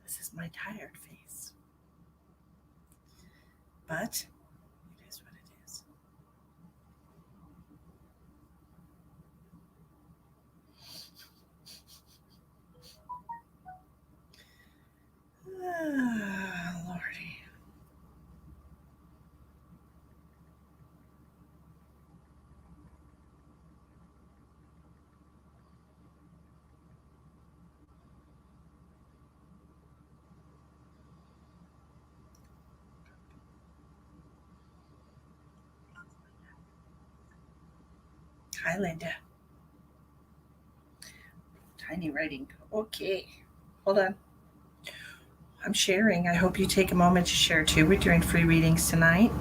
This is my tired face. But it is what it is. Ah, Lordy. Hi, Linda. Tiny writing. Okay. Hold on. I'm sharing. I hope you take a moment to share too. We're doing free readings tonight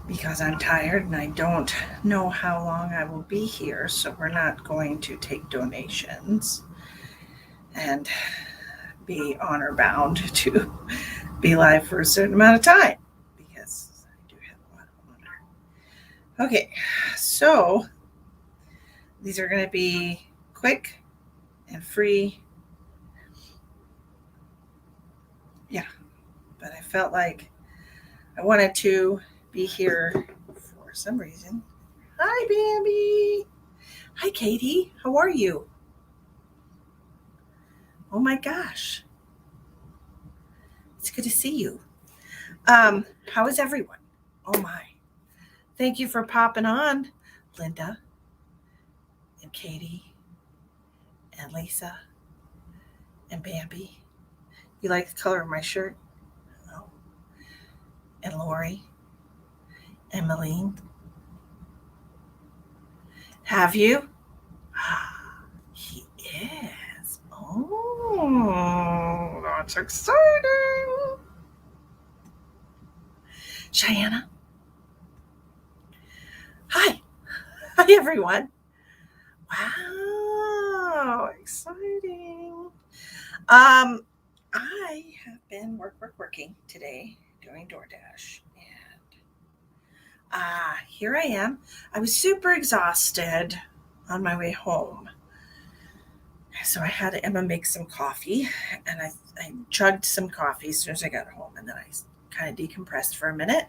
because I'm tired and I don't know how long I will be here. So we're not going to take donations and be honor bound to be live for a certain amount of time because I do have a lot of honor. Okay, so these are going to be quick and free. Yeah, but I felt like I wanted to be here for some reason. Hi, Bambi. Hi, Katie. How are you? Oh my gosh. It's good to see you. How is everyone? Oh my. Thank you for popping on, Linda and Katie and Lisa and Bambi. You like the color of my shirt? Oh. And Lori and Malene. Have you? He is. Oh, that's exciting. Cheyenne. Hi. Hi, everyone. Wow, exciting. I have been working today doing DoorDash. And here I am. I was super exhausted on my way home. So I had Emma make some coffee, and I chugged some coffee as soon as I got home, and then I kind of decompressed for a minute,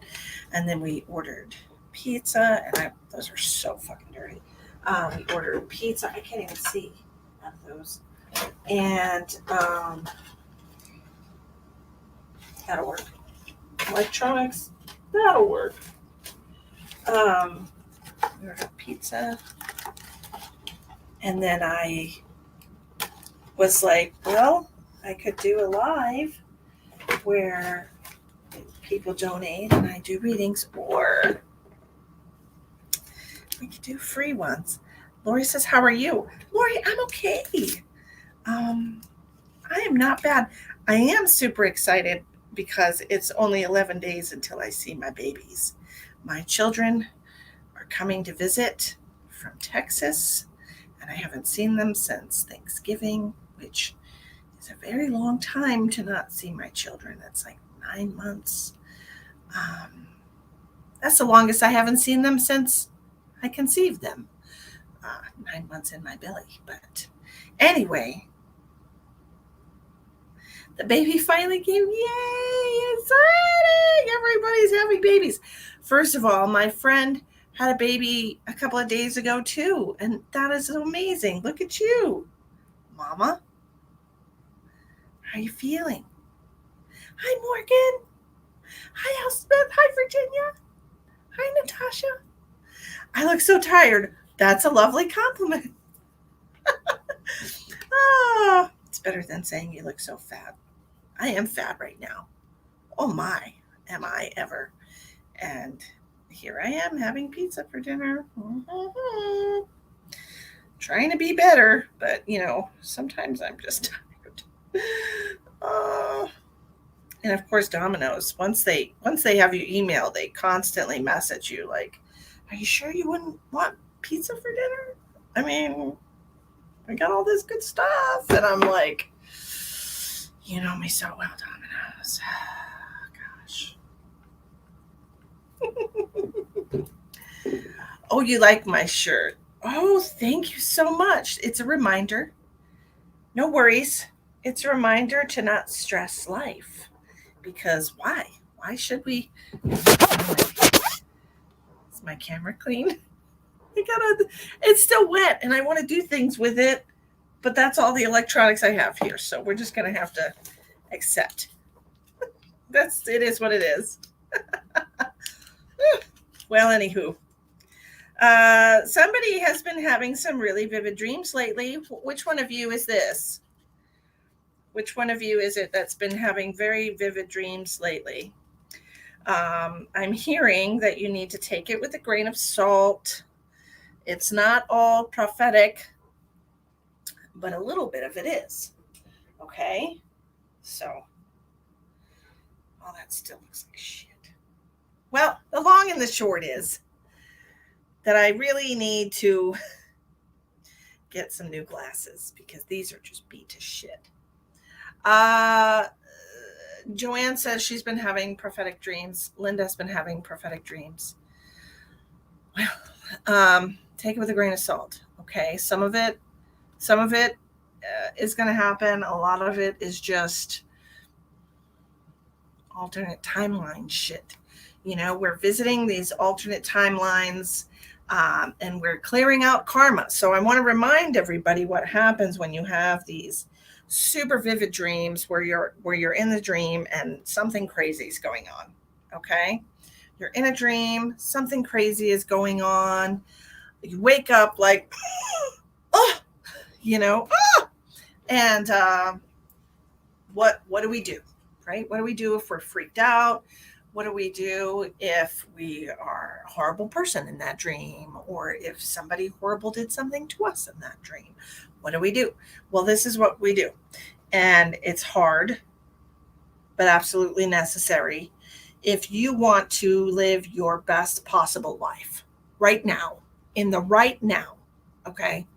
and then we ordered pizza, and those are so fucking dirty. We ordered pizza. I can't even see out of those, and that'll work. Electronics, that'll work. We ordered pizza, and then I was like, well, I could do a live where people donate and I do readings, or we could do free ones. Lori says, how are you? Lori, I'm okay. I am not bad. I am super excited because it's only 11 days until I see my babies. My children are coming to visit from Texas, and I haven't seen them since Thanksgiving, which is a very long time to not see my children. That's like 9 months. That's the longest I haven't seen them since I conceived them. 9 months in my belly. But anyway, the baby finally came. Yay! Exciting! Everybody's having babies. First of all, my friend had a baby a couple of days ago too, and that is amazing. Look at you, Mama. How are you feeling? Hi, Morgan. Hi, Elspeth. Hi, Virginia. Hi, Natasha. I look so tired. That's a lovely compliment. It's better than saying you look so fat. I am fat right now. Oh my, am I ever. And here I am having pizza for dinner. Mm-hmm. Trying to be better, but sometimes I'm just tired. Uh, and of course, Domino's. Once they have you email, they constantly message you like, "Are you sure you wouldn't want pizza for dinner? I mean, I got all this good stuff," and I'm like, "You know me so well, Domino's." Gosh. Oh, you like my shirt? Oh, thank you so much. It's a reminder. No worries. It's a reminder to not stress life. Because why? Why should we? Is my camera clean? It's still wet and I want to do things with it, but that's all the electronics I have here. So we're just going to have to accept. It is what it is. Well, anywho, somebody has been having some really vivid dreams lately. Which one of you is this? Which one of you is it that's been having very vivid dreams lately? I'm hearing that you need to take it with a grain of salt. It's not all prophetic, but a little bit of it is. Okay? So, oh, that still looks like shit. Well, the long and the short is that I really need to get some new glasses because these are just beat to shit. Joanne says she's been having prophetic dreams. Linda's been having prophetic dreams. Well, take it with a grain of salt. Okay, some of it is going to happen. A lot of it is just alternate timeline shit. You know, we're visiting these alternate timelines, and we're clearing out karma. So I want to remind everybody what happens when you have these super vivid dreams where you're in the dream and something crazy is going on. Okay, you're in a dream, something crazy is going on. You wake up like, oh, you know, oh! And what do we do, right? What do we do if we're freaked out? What do we do if we are a horrible person in that dream, or if somebody horrible did something to us in that dream? What do we do? Well, this is what we do. And it's hard, but absolutely necessary if you want to live your best possible life right now, in the right now, okay?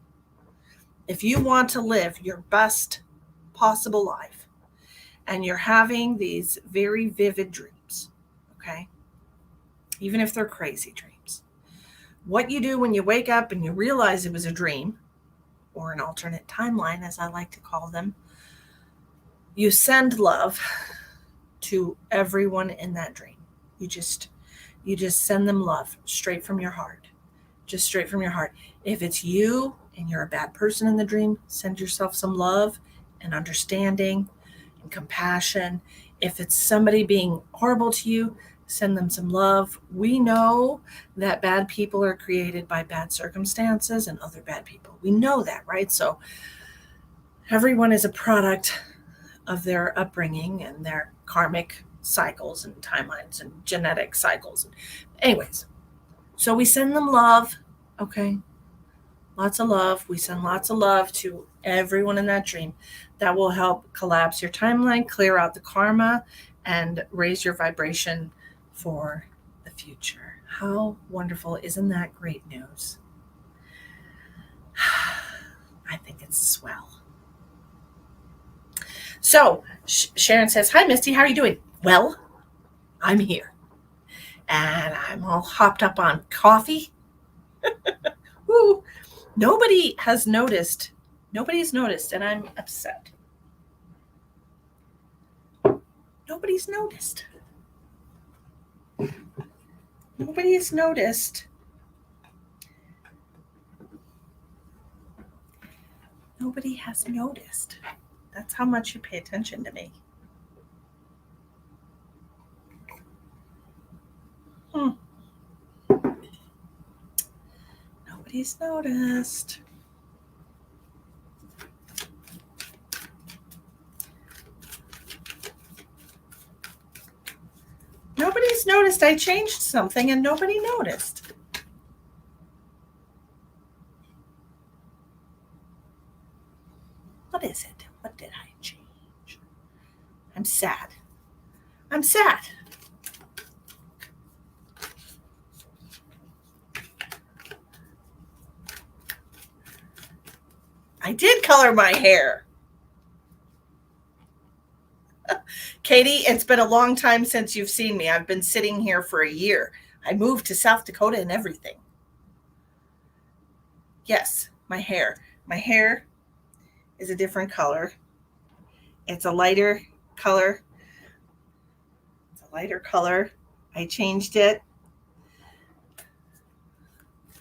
If you want to live your best possible life and you're having these very vivid dreams, okay? Even if they're crazy dreams. What you do when you wake up and you realize it was a dream, or an alternate timeline, as I like to call them, you send love to everyone in that dream. You just send them love straight from your heart. Just straight from your heart. If it's you and you're a bad person in the dream, send yourself some love and understanding and compassion. If it's somebody being horrible to you, send them some love. We know that bad people are created by bad circumstances and other bad people. We know that, right? So everyone is a product of their upbringing and their karmic cycles and timelines and genetic cycles. Anyways, so we send them love, okay? Lots of love. We send lots of love to everyone in that dream. That will help collapse your timeline, clear out the karma, and raise your vibration for the future. How wonderful. Isn't that great news? I think it's swell. So Sharon says, hi, Misty. How are you doing? Well, I'm here. And I'm all hopped up on coffee. Woo. Nobody has noticed. Nobody's noticed, and I'm upset. Nobody's noticed. Nobody's noticed. Nobody has noticed. That's how much you pay attention to me. Nobody's noticed. Nobody's noticed I changed something and nobody noticed. What is it? What did I change? I'm sad. I'm sad. I did color my hair. Katie, it's been a long time since you've seen me. I've been sitting here for a year. I moved to South Dakota and everything. Yes, my hair. My hair is a different color. It's a lighter color. It's a lighter color. I changed it.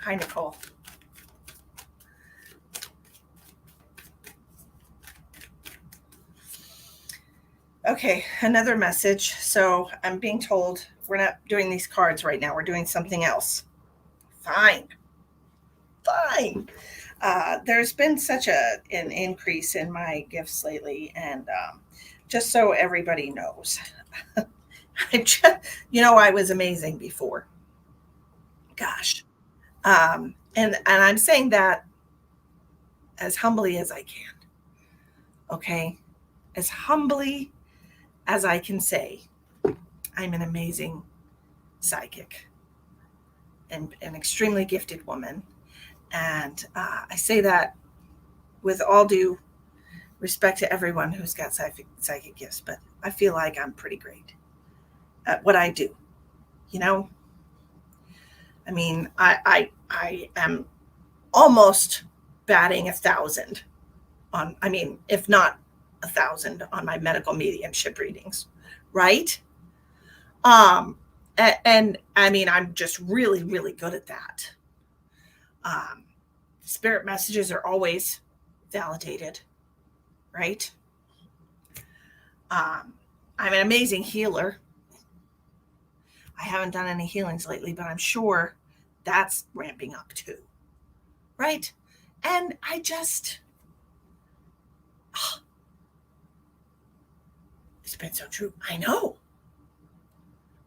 Hi, Nicole. Okay, another message. So I'm being told we're not doing these cards right now. We're doing something else. Fine. Fine. There's been such an increase in my gifts lately, and just so everybody knows, I just, I was amazing before. Gosh, and I'm saying that as humbly as I can. Okay, as humbly as I can say, I'm an amazing psychic and an extremely gifted woman, and I say that with all due respect to everyone who's got psychic gifts, but I feel like I'm pretty great at what I do. You know, I mean, I am almost batting 1,000 on. I mean, if not 1,000 on my medical mediumship readings, right? Um, and I mean, I'm just really, really good at that. Um, Spirit messages are always validated, right? Um, I'm an amazing healer. I haven't done any healings lately, but I'm sure that's ramping up too, right? And I just, oh, it's been so true. I know.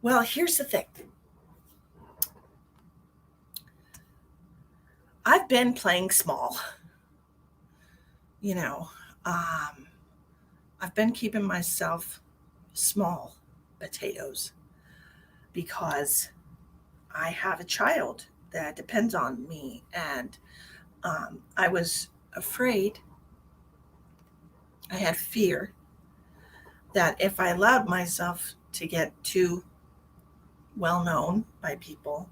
Well, here's the thing. I've been playing small, you know. Um, I've been keeping myself small potatoes because I have a child that depends on me, and I was afraid. I had fear that if I allowed myself to get too well known by people,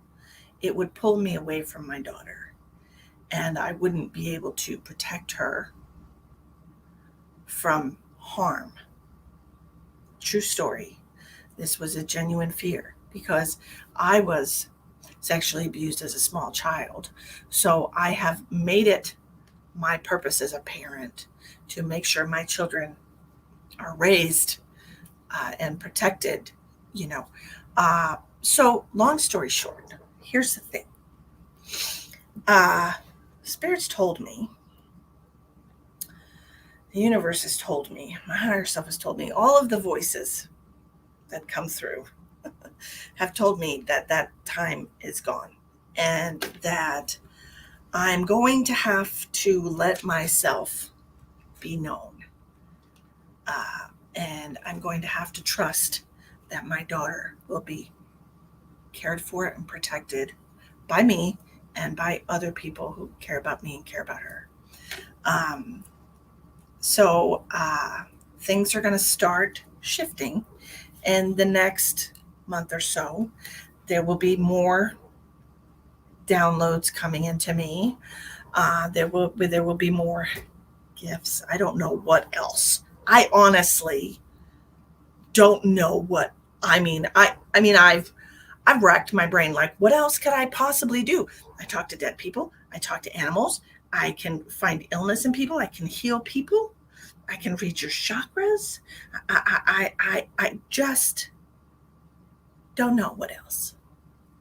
it would pull me away from my daughter, and I wouldn't be able to protect her from harm. True story. This was a genuine fear because I was sexually abused as a small child. So I have made it my purpose as a parent to make sure my children are raised and protected, you know. So, long story short, here's the thing. Uh, Spirits told me, the universe has told me, my higher self has told me, all of the voices that come through have told me that that time is gone and that I'm going to have to let myself be known. And I'm going to have to trust that my daughter will be cared for and protected by me and by other people who care about me and care about her. Um, so things are going to start shifting in the next month or so. There will be more downloads coming into me. There will be more gifts. I don't know what else. I honestly don't know what. I mean, I've racked my brain like, what else could I possibly do? I talk to dead people. I talk to animals. I can find illness in people. I can heal people. I can read your chakras. I just don't know what else.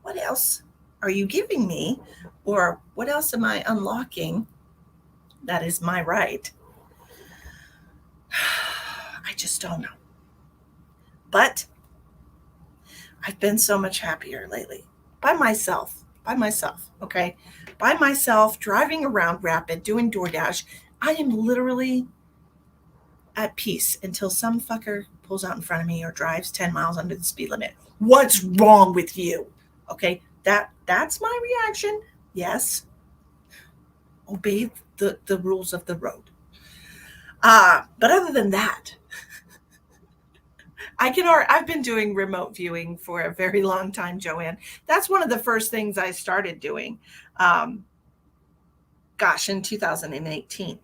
What else are you giving me? Or what else am I unlocking that is my right? I just don't know. But I've been so much happier lately by myself, okay? By myself, driving around Rapid, doing DoorDash. I am literally at peace until some fucker pulls out in front of me or drives 10 miles under the speed limit. What's wrong with you? Okay, that's my reaction. Yes, obey the rules of the road. But other than that, I've been doing remote viewing for a very long time, Joanne. That's one of the first things I started doing. Um, Gosh, in 2018.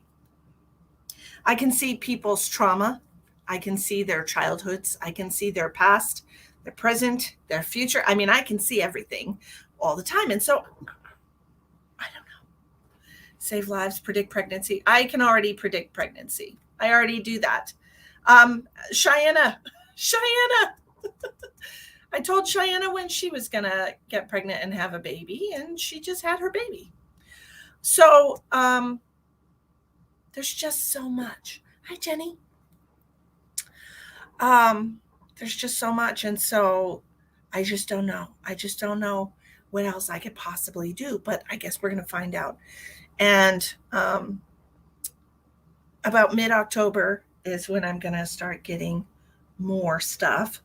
I can see people's trauma I can see their childhoods. I can see their past, their present, their future. I mean, I can see everything all the time. And so I don't know. Save lives, predict pregnancy. I can already predict pregnancy. I already do that. Cheyenne. I told Cheyenne when she was going to get pregnant and have a baby, and she just had her baby. So there's just so much. Hi, Jenny. There's just so much. And so I just don't know. I just don't know what else I could possibly do, but I guess we're going to find out. And about mid-October is when I'm going to start getting more stuff.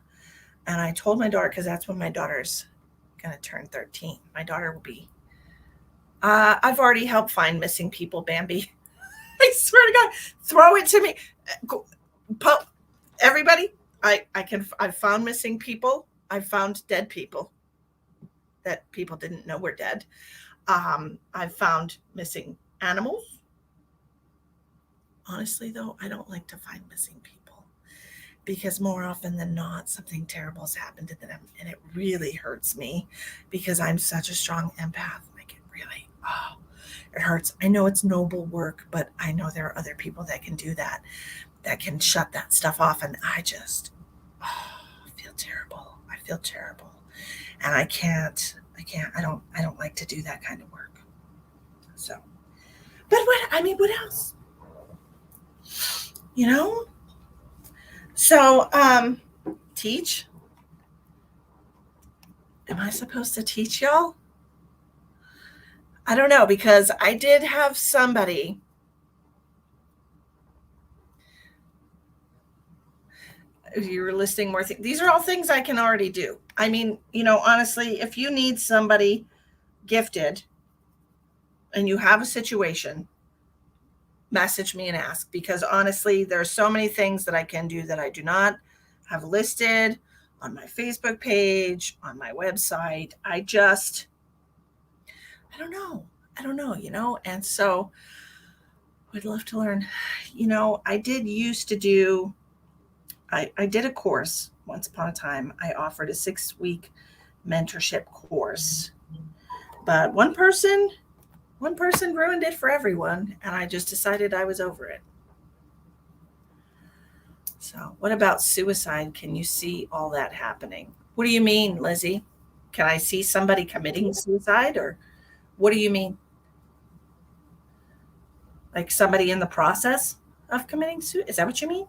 And I told my daughter, because that's when my daughter's going to turn 13. My daughter will be. I've already helped find missing people, Bambi. I swear to God, throw it to me. Everybody, I've found missing people. I've found dead people that people didn't know were dead. I've found missing animals. Honestly, though, I don't like to find missing people because more often than not, something terrible has happened to them. And it really hurts me because I'm such a strong empath. Like it really, it hurts. I know it's noble work, but I know there are other people that can do that can shut that stuff off. And I just feel terrible. I feel terrible. And I don't like to do that kind of work. So, but what else? You know? So, teach. Am I supposed to teach y'all? I don't know, because I did have somebody. You're listing more things. These are all things I can already do. I mean, honestly, if you need somebody gifted and you have a situation, message me and ask, because honestly, there are so many things that I can do that I do not have listed on my Facebook page, on my website. I don't know, and so I'd love to learn. I did used to do, I did a course once upon a time. I offered a 6-week mentorship course, but one person ruined it for everyone, and I just decided I was over it. So what about suicide? Can you see all that happening? What do you mean, Lizzie? Can I see somebody committing suicide, or what do you mean? Like somebody in the process of committing suicide? Is that what you mean?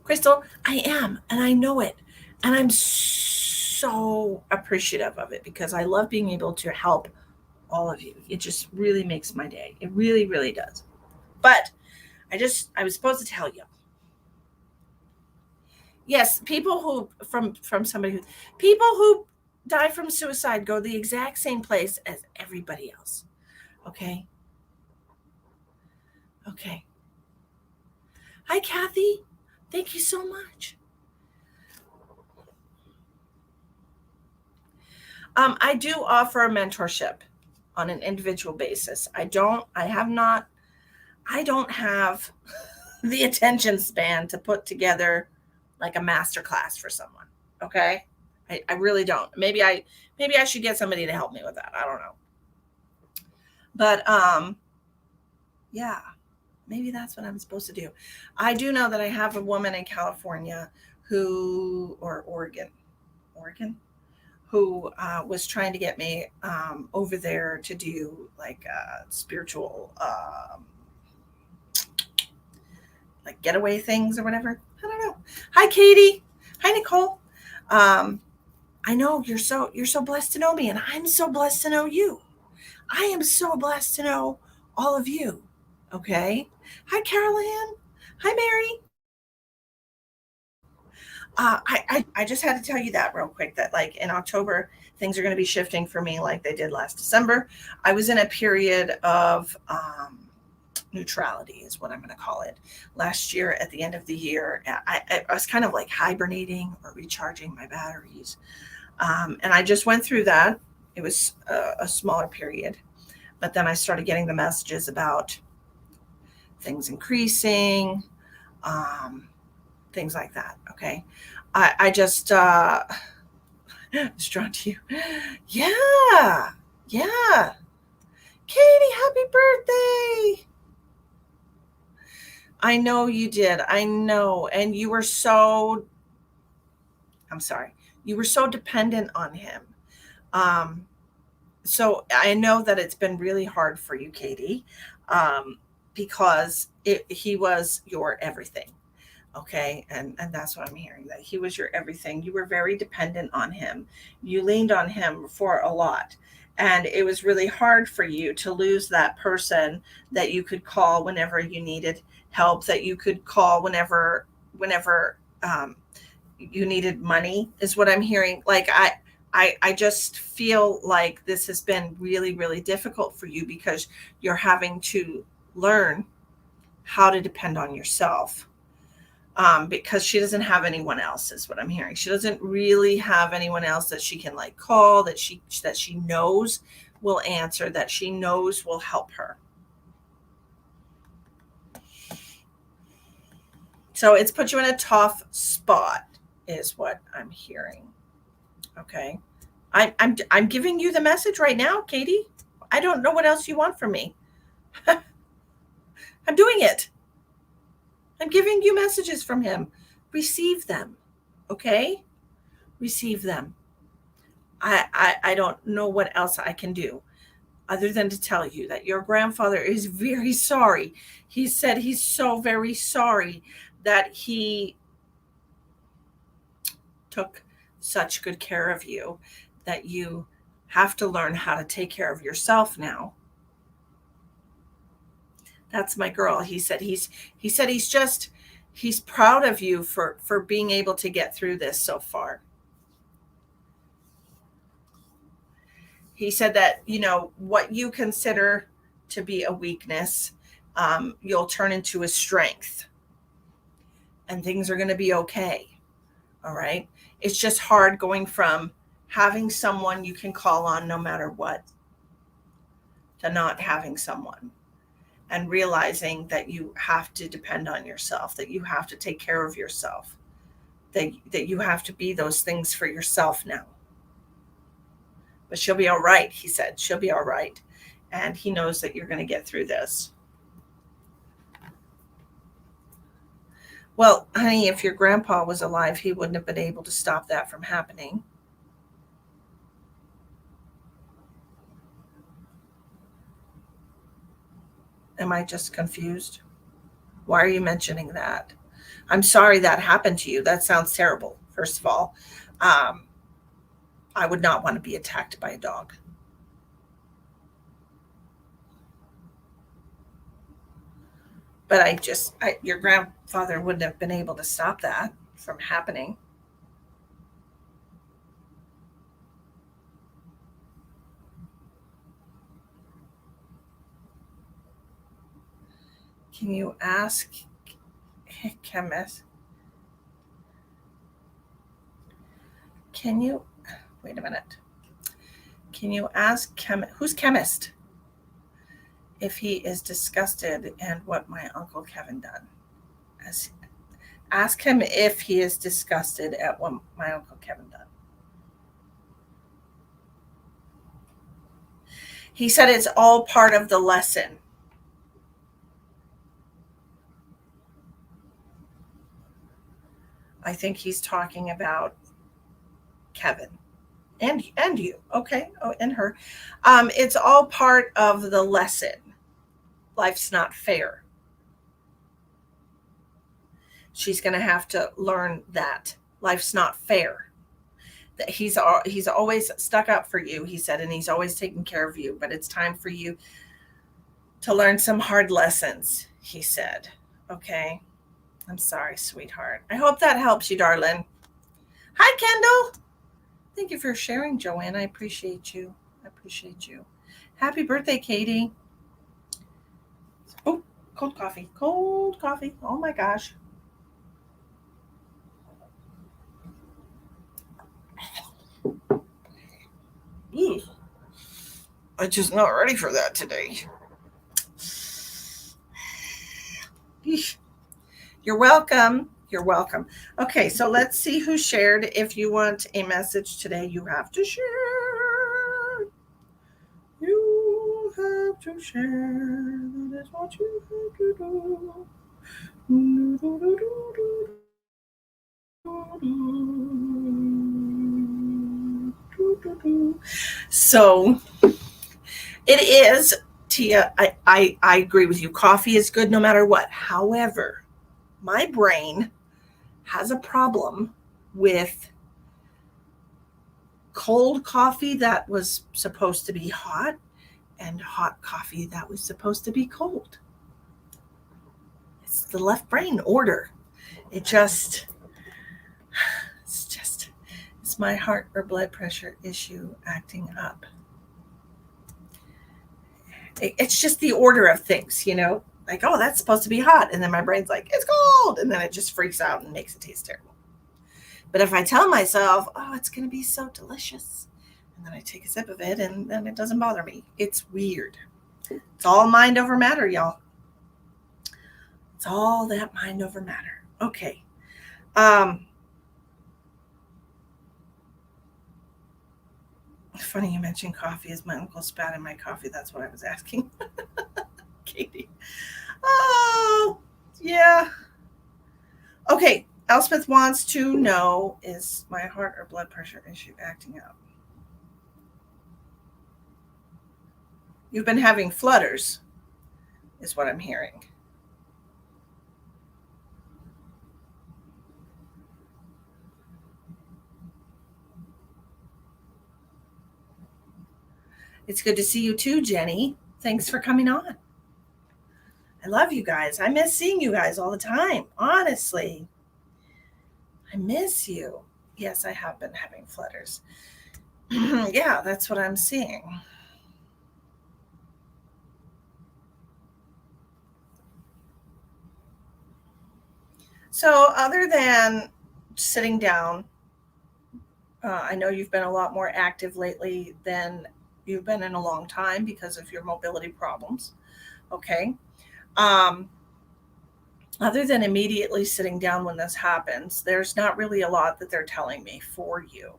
Crystal, I am, and I know it. And I'm so appreciative of it because I love being able to help all of you. It just really makes my day. It really, really does. But I was supposed to tell you. Yes, people who people who die from suicide go the exact same place as everybody else. Okay. Okay. Hi, Kathy. Thank you so much. I do offer a mentorship on an individual basis. I don't have the attention span to put together like a masterclass for someone. Okay. I really don't. Maybe I should get somebody to help me with that. I don't know. But yeah, maybe that's what I'm supposed to do. I do know that I have a woman in California or Oregon, who was trying to get me over there to do like spiritual, like getaway things or whatever. I don't know. Hi, Katie. Hi, Nicole. I know you're so blessed to know me, and I'm so blessed to know you. I am so blessed to know all of you. Okay. Hi, Carol Ann. Hi, Mary. I just had to tell you that real quick, that like in October, things are going to be shifting for me like they did last December. I was in a period of neutrality is what I'm going to call it. Last year, at the end of the year, I was kind of like hibernating or recharging my batteries. And I just went through that. It was a smaller period. But then I started getting the messages about things increasing, things like that. Okay. I just it's drawn to you. Yeah. Yeah. Katie, happy birthday. I know you did. I know. And you were so, I'm sorry, you were so dependent on him. Um, so I know that it's been really hard for you, Katie, because he was your everything. Okay. And that's what I'm hearing, that he was your everything. You were very dependent on him. You leaned on him for a lot. And it was really hard for you to lose that person that you could call whenever you needed help, that you could call whenever you needed money, is what I'm hearing. Like I just feel like this has been really, really difficult for you because you're having to learn how to depend on yourself, because she doesn't have anyone else, is what I'm hearing. She doesn't really have anyone else that she can like call, that she knows will answer, that she knows will help her. So it's put you in a tough spot, is what I'm hearing. Okay. I'm giving you the message right now, Katie. I don't know what else you want from me. I'm doing it. I'm giving you messages from him. Receive them. Okay? Receive them. I don't know what else I can do other than to tell you that your grandfather is very sorry. He said he's so very sorry that he took such good care of you, that you have to learn how to take care of yourself now. That's my girl. He's proud of you for being able to get through this so far. He said that, what you consider to be a weakness, you'll turn into a strength, and things are going to be okay. All right. It's just hard going from having someone you can call on no matter what to not having someone, and realizing that you have to depend on yourself, that you have to take care of yourself, that you have to be those things for yourself now. But she'll be all right, he said. She'll be all right. And he knows that you're going to get through this. Well, honey, if your grandpa was alive, he wouldn't have been able to stop that from happening. Am I just confused? Why are you mentioning that? I'm sorry that happened to you. That sounds terrible, first of all. Um, I would not want to be attacked by a dog. But your grandfather wouldn't have been able to stop that from happening. Can you ask chemist? Can you wait a minute? Can you ask who's chemist if he is disgusted and what my Uncle Kevin done? Ask him if he is disgusted at what my Uncle Kevin done. He said it's all part of the lesson. I think he's talking about Kevin and you. Okay. Oh, and her. It's all part of the lesson. Life's not fair. She's going to have to learn that life's not fair. That he's always stuck up for you, he said, and he's always taking care of you. But it's time for you to learn some hard lessons, he said. Okay. I'm sorry, sweetheart. I hope that helps you, darling. Hi, Kendall. Thank you for sharing, Joanne. I appreciate you. Happy birthday, Katie. Oh, cold coffee. Cold coffee. Oh my gosh. Ooh. I'm just not ready for that today. You're welcome. You're welcome. Okay, so let's see who shared. If you want a message today, you have to share. You have to share. That is what you have to do. So it is, Tia. I agree with you. Coffee is good no matter what. However, my brain has a problem with cold coffee that was supposed to be hot and hot coffee that was supposed to be cold. It's the left brain order. It just, it's my heart or blood pressure issue acting up. It's just the order of things, like, oh, that's supposed to be hot. And then my brain's like, it's cold. And then it just freaks out and makes it taste terrible. But if I tell myself, oh, it's going to be so delicious, and then I take a sip of it, and then it doesn't bother me. It's weird. It's all mind over matter, y'all. It's all that mind over matter. Okay. Funny you mentioned coffee. Is my uncle spat in my coffee? That's what I was asking. Katie. Oh, yeah. Okay. Elspeth wants to know, is my heart or blood pressure issue acting up? You've been having flutters, is what I'm hearing. It's good to see you too, Jenny. Thanks for coming on. I love you guys. I miss seeing you guys all the time. Honestly, I miss you. Yes, I have been having flutters. Yeah, that's what I'm seeing. So, other than sitting down, I know you've been a lot more active lately than you've been in a long time because of your mobility problems. Okay. Um, Other than immediately sitting down when this happens, there's not really a lot that they're telling me for you.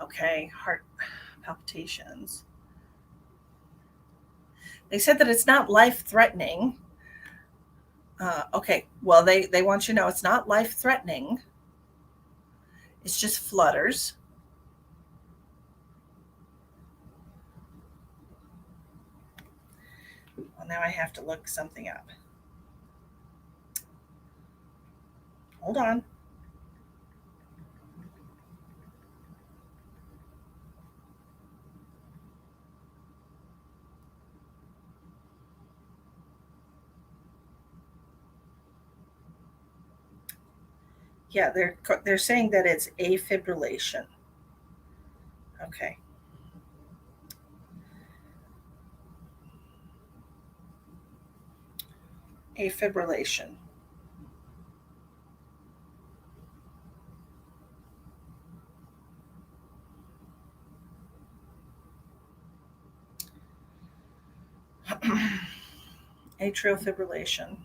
Okay. Heart palpitations. They said that it's not life threatening. Okay. Well, they want you to know it's not life threatening. It's just flutters. Well, now I have to look something up. Hold on. Yeah, they're saying that it's afibrillation. Okay. Afibrillation. Atrial fibrillation.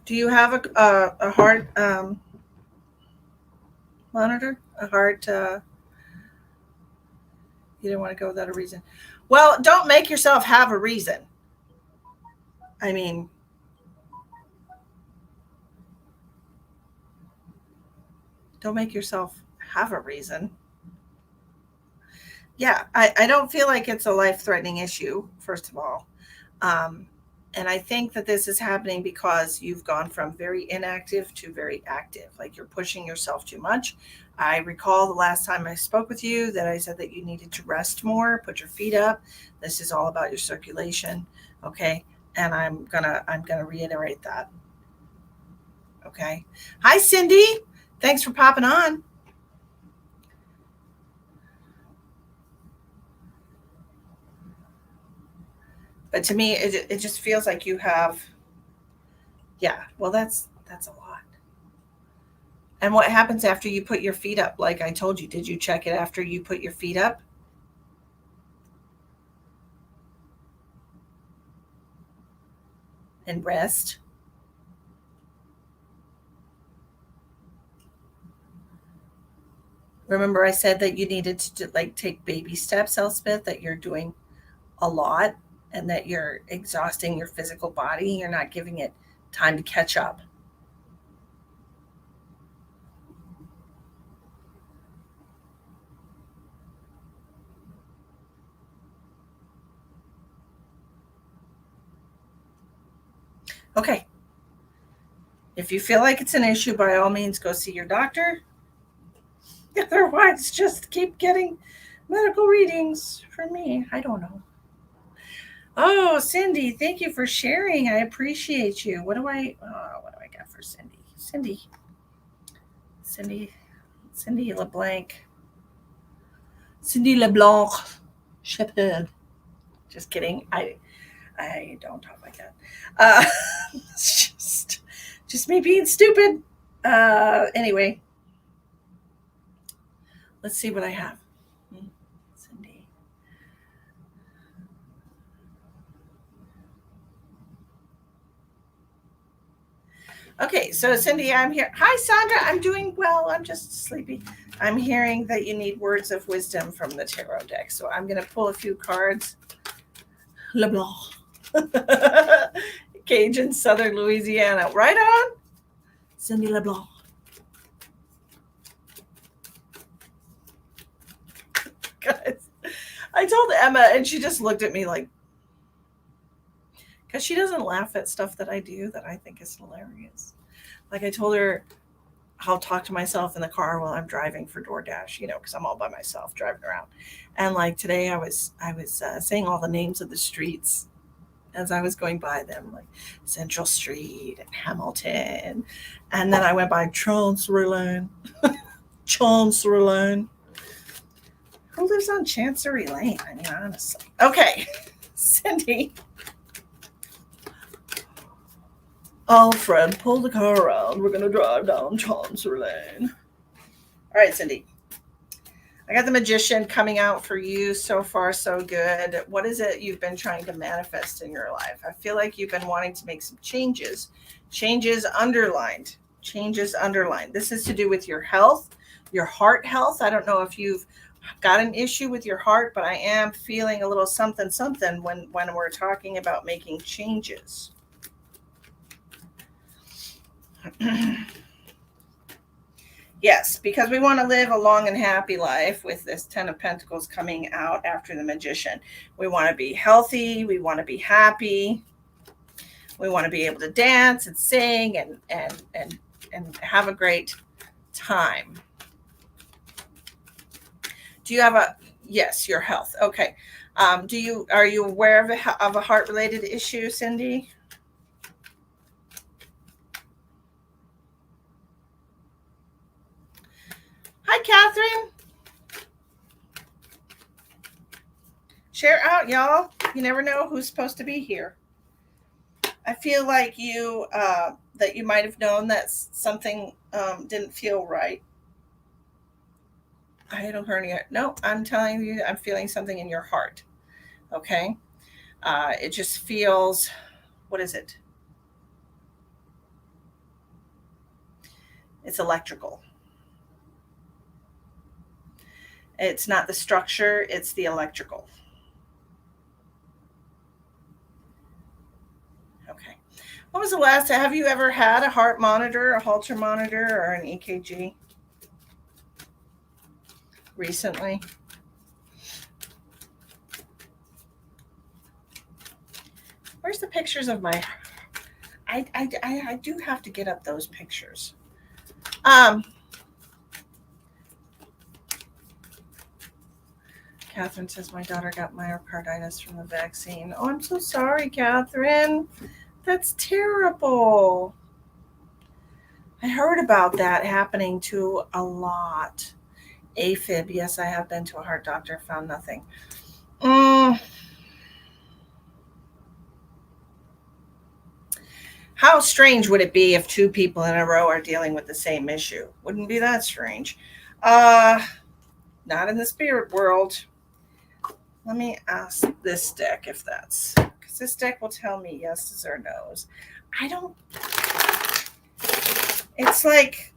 Do you have a heart monitor? A heart? You didn't want to go without a reason. Well, don't make yourself have a reason. I mean, don't make yourself have a reason. Yeah, I don't feel like it's a life threatening issue, first of all. Um, and I think that this is happening because you've gone from very inactive to very active. Like you're pushing yourself too much. I recall the last time I spoke with you that I said that you needed to rest more, put your feet up. This is all about your circulation. Okay. And I'm gonna reiterate that. Okay. Hi, Cindy. Thanks for popping on. But to me, it just feels like you have, yeah, well, that's a lot. And what happens after you put your feet up? Like I told you, did you check it after you put your feet up? And rest? Remember I said that you needed to like take baby steps, Elspeth, that you're doing a lot and that you're exhausting your physical body. You're not giving it time to catch up. Okay. If you feel like it's an issue, by all means, go see your doctor. Otherwise, just keep getting medical readings for me. I don't know. Oh, Cindy, thank you for sharing. I appreciate you. What do I got for Cindy? Cindy, Cindy LeBlanc, Cindy LeBlanc, Shepherd. Just kidding. I don't talk like that. Uh, it's just me being stupid. Anyway, let's see what I have. Cindy. Okay, so Cindy, I'm here. Hi, Sandra. I'm doing well. I'm just sleepy. I'm hearing that you need words of wisdom from the tarot deck. So I'm going to pull a few cards. LeBlanc. Cajun, Southern Louisiana. Right on. Cindy LeBlanc. Guys, I told Emma, and she just looked at me like, because she doesn't laugh at stuff that I do that I think is hilarious. Like I told her I'll talk to myself in the car while I'm driving for DoorDash, because I'm all by myself driving around. And like today, I was saying all the names of the streets as I was going by them, like Central Street and Hamilton, and then I went by Chancery Lane. Chancery Lane. Who lives on Chancery Lane? I mean, honestly. Okay, Cindy. Alfred, pull the car around. We're going to drive down Chancery Lane. All right, Cindy. I got the Magician coming out for you. So far, so good. What is it you've been trying to manifest in your life? I feel like you've been wanting to make some changes. Changes underlined. Changes underlined. This is to do with your health, your heart health. I don't know if you've got an issue with your heart, but I am feeling a little something something when we're talking about making changes. Yes, because we want to live a long and happy life with this Ten of Pentacles coming out after the Magician. We want to be healthy. We want to be happy. We want to be able to dance and sing and have a great time. Do you have yes, your health. Okay. Are you aware of a heart related issue, Cindy? Hi, Catherine. Share out, y'all. You never know who's supposed to be here. I feel like that you might have known that something didn't feel right. Hiatal hernia. No, I'm telling you, I'm feeling something in your heart. Okay. It just feels, what is it? It's electrical. It's not the structure, it's the electrical. Okay. When was the last time? Have you ever had a heart monitor, a Holter monitor, or an EKG recently? Where's the pictures of my? I do have to get up those pictures. Catherine says my daughter got myocarditis from the vaccine. Oh, I'm so sorry, Catherine. That's terrible. I heard about that happening to a lot. AFib. Yes, I have been to a heart doctor, found nothing. How strange would it be if two people in a row are dealing with the same issue? Wouldn't be that strange. Uh, Not in the spirit world. Let me ask this deck if that's, because this deck will tell me yeses or nos. I don't, it's like,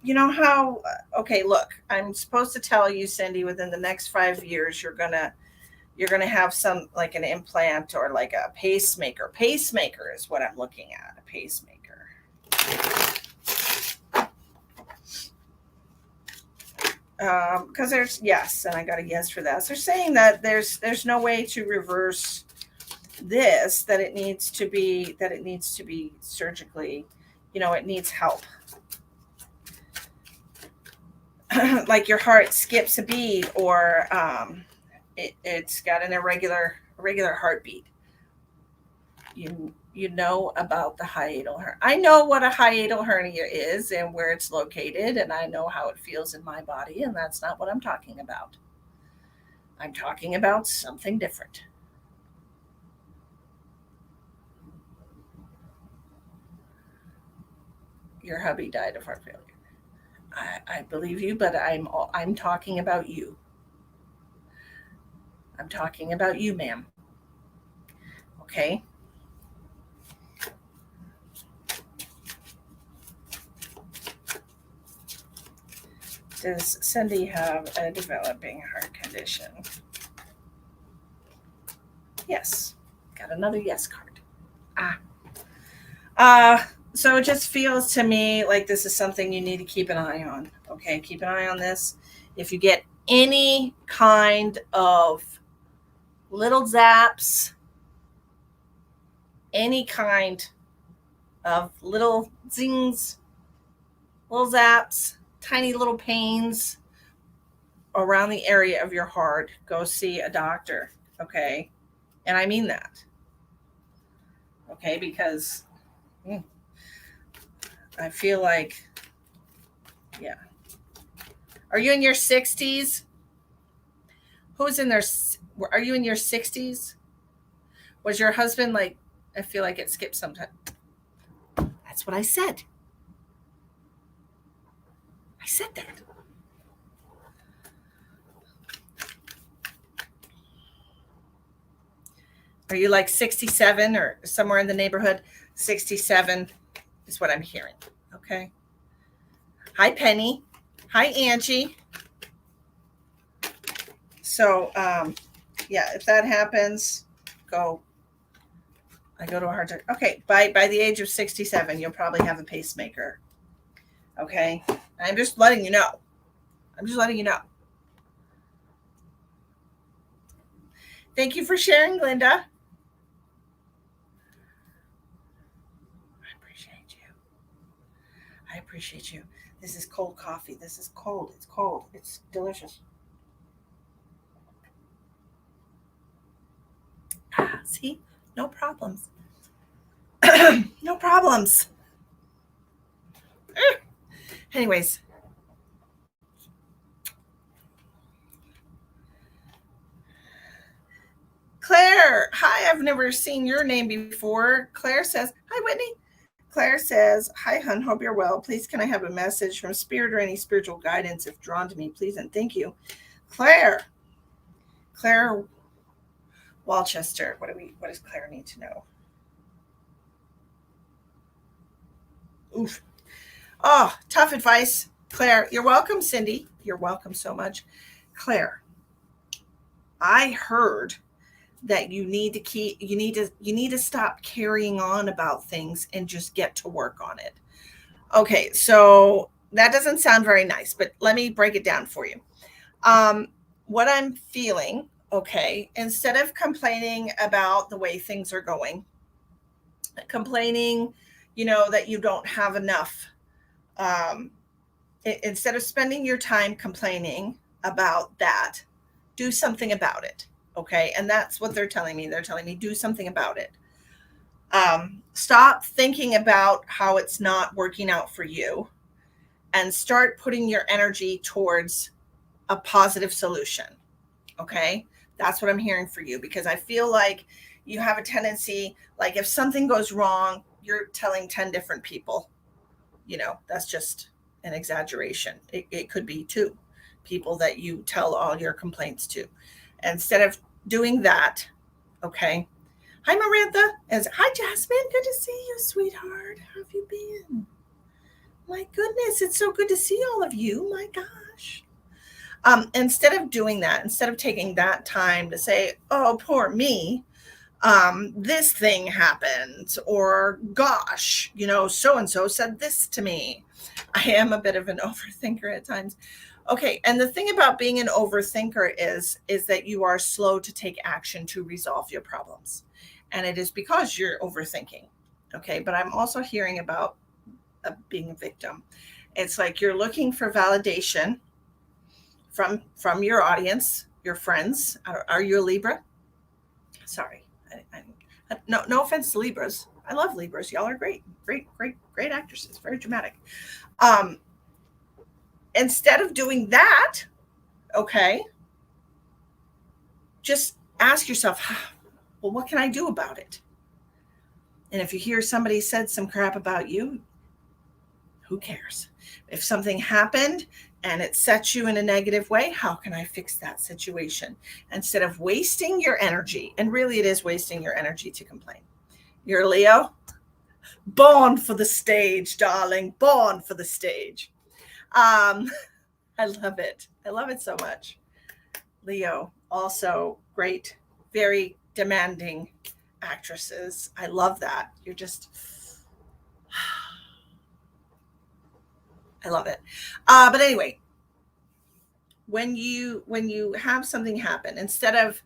you know how, okay, look, I'm supposed to tell you, Cindy, within the next 5 years, you're going to have some, like an implant or like a pacemaker. Pacemaker is what I'm looking at, a pacemaker. Because there's, yes, and I got a yes for that. So they're saying that there's no way to reverse this, that it needs to be surgically, it needs help. Like your heart skips a beat, or it's got an irregular heartbeat. You know about the hiatal hernia. I know what a hiatal hernia is and where it's located, and I know how it feels in my body, and that's not what I'm talking about. I'm talking about something different. Your hubby died of heart failure. I believe you, but I'm talking about you. I'm talking about you, ma'am. Okay? Does Cindy have a developing heart condition? Yes. Got another yes card. So it just feels to me like this is something you need to keep an eye on. Okay, keep an eye on this. If you get any kind of little zaps, any kind of little zings, little zaps, tiny little pains around the area of your heart, go see a doctor. Okay. And I mean that. Okay. Because I feel like, yeah. Are you in your 60s? Who's in their, are you in your 60s? Was your husband like, I feel like it skipped sometime. That's what I said. I said that. Are you like 67 or somewhere in the neighborhood? 67 is what I'm hearing. Okay. Hi, Penny. Hi, Angie. So, yeah, if that happens, I go to a heart doctor. Okay. By the age of 67, you'll probably have a pacemaker. Okay. I'm just letting you know. Thank you for sharing, Linda. I appreciate you. This is cold coffee. This is cold. It's cold. It's delicious. See? No problems. No problems. Anyways. Claire. Hi, I've never seen your name before. Claire says, hi, Whitney. Claire says, hi, hun, hope you're well. Please, can I have a message from Spirit or any spiritual guidance if drawn to me, please, and thank you. Claire Walchester, what does Claire need to know? Oof. Oh, tough advice. Claire, you're welcome, Cindy. You're welcome so much. Claire, I heard that you need to stop carrying on about things and just get to work on it. Okay, so that doesn't sound very nice, but let me break it down for you. What I'm feeling, okay, instead of complaining about the way things are going, complaining, that you don't have enough, instead of spending your time complaining about that, do something about it. Okay. And that's what they're telling me. They're telling me do something about it. Stop thinking about how it's not working out for you and start putting your energy towards a positive solution. Okay. That's what I'm hearing for you, because I feel like You have a tendency, like if something goes wrong, you're telling 10 different people. That's just an exaggeration. It could be two people that you tell all your complaints to. Instead of doing that, okay. Hi, Marantha. Hi, Jasmine. Good to see you, sweetheart. How have you been? My goodness, it's so good to see all of you. My gosh. Instead of doing that, instead of taking that time to say, oh, poor me, this thing happened, or gosh, so and so said this to me. I am a bit of an overthinker at times. Okay, and the thing about being an overthinker is that you are slow to take action to resolve your problems. And it is because you're overthinking. Okay, but I'm also hearing about being a victim. It's like you're looking for validation from your audience, your friends. Are you a Libra? Sorry. No offense to Libras. I love Libras. Y'all are great actresses. Very dramatic. Instead of doing that, okay, just ask yourself, well, what can I do about it? And if you hear somebody said some crap about you, who cares? If something happened and it sets you in a negative way, how can I fix that situation? Instead of wasting your energy, and really it is wasting your energy to complain. You're Leo, born for the stage, darling, born for the stage. I love it. I love it so much. Leo, also great, very demanding actresses. I love that. You're just, I love it. But anyway, when you have something happen, instead of,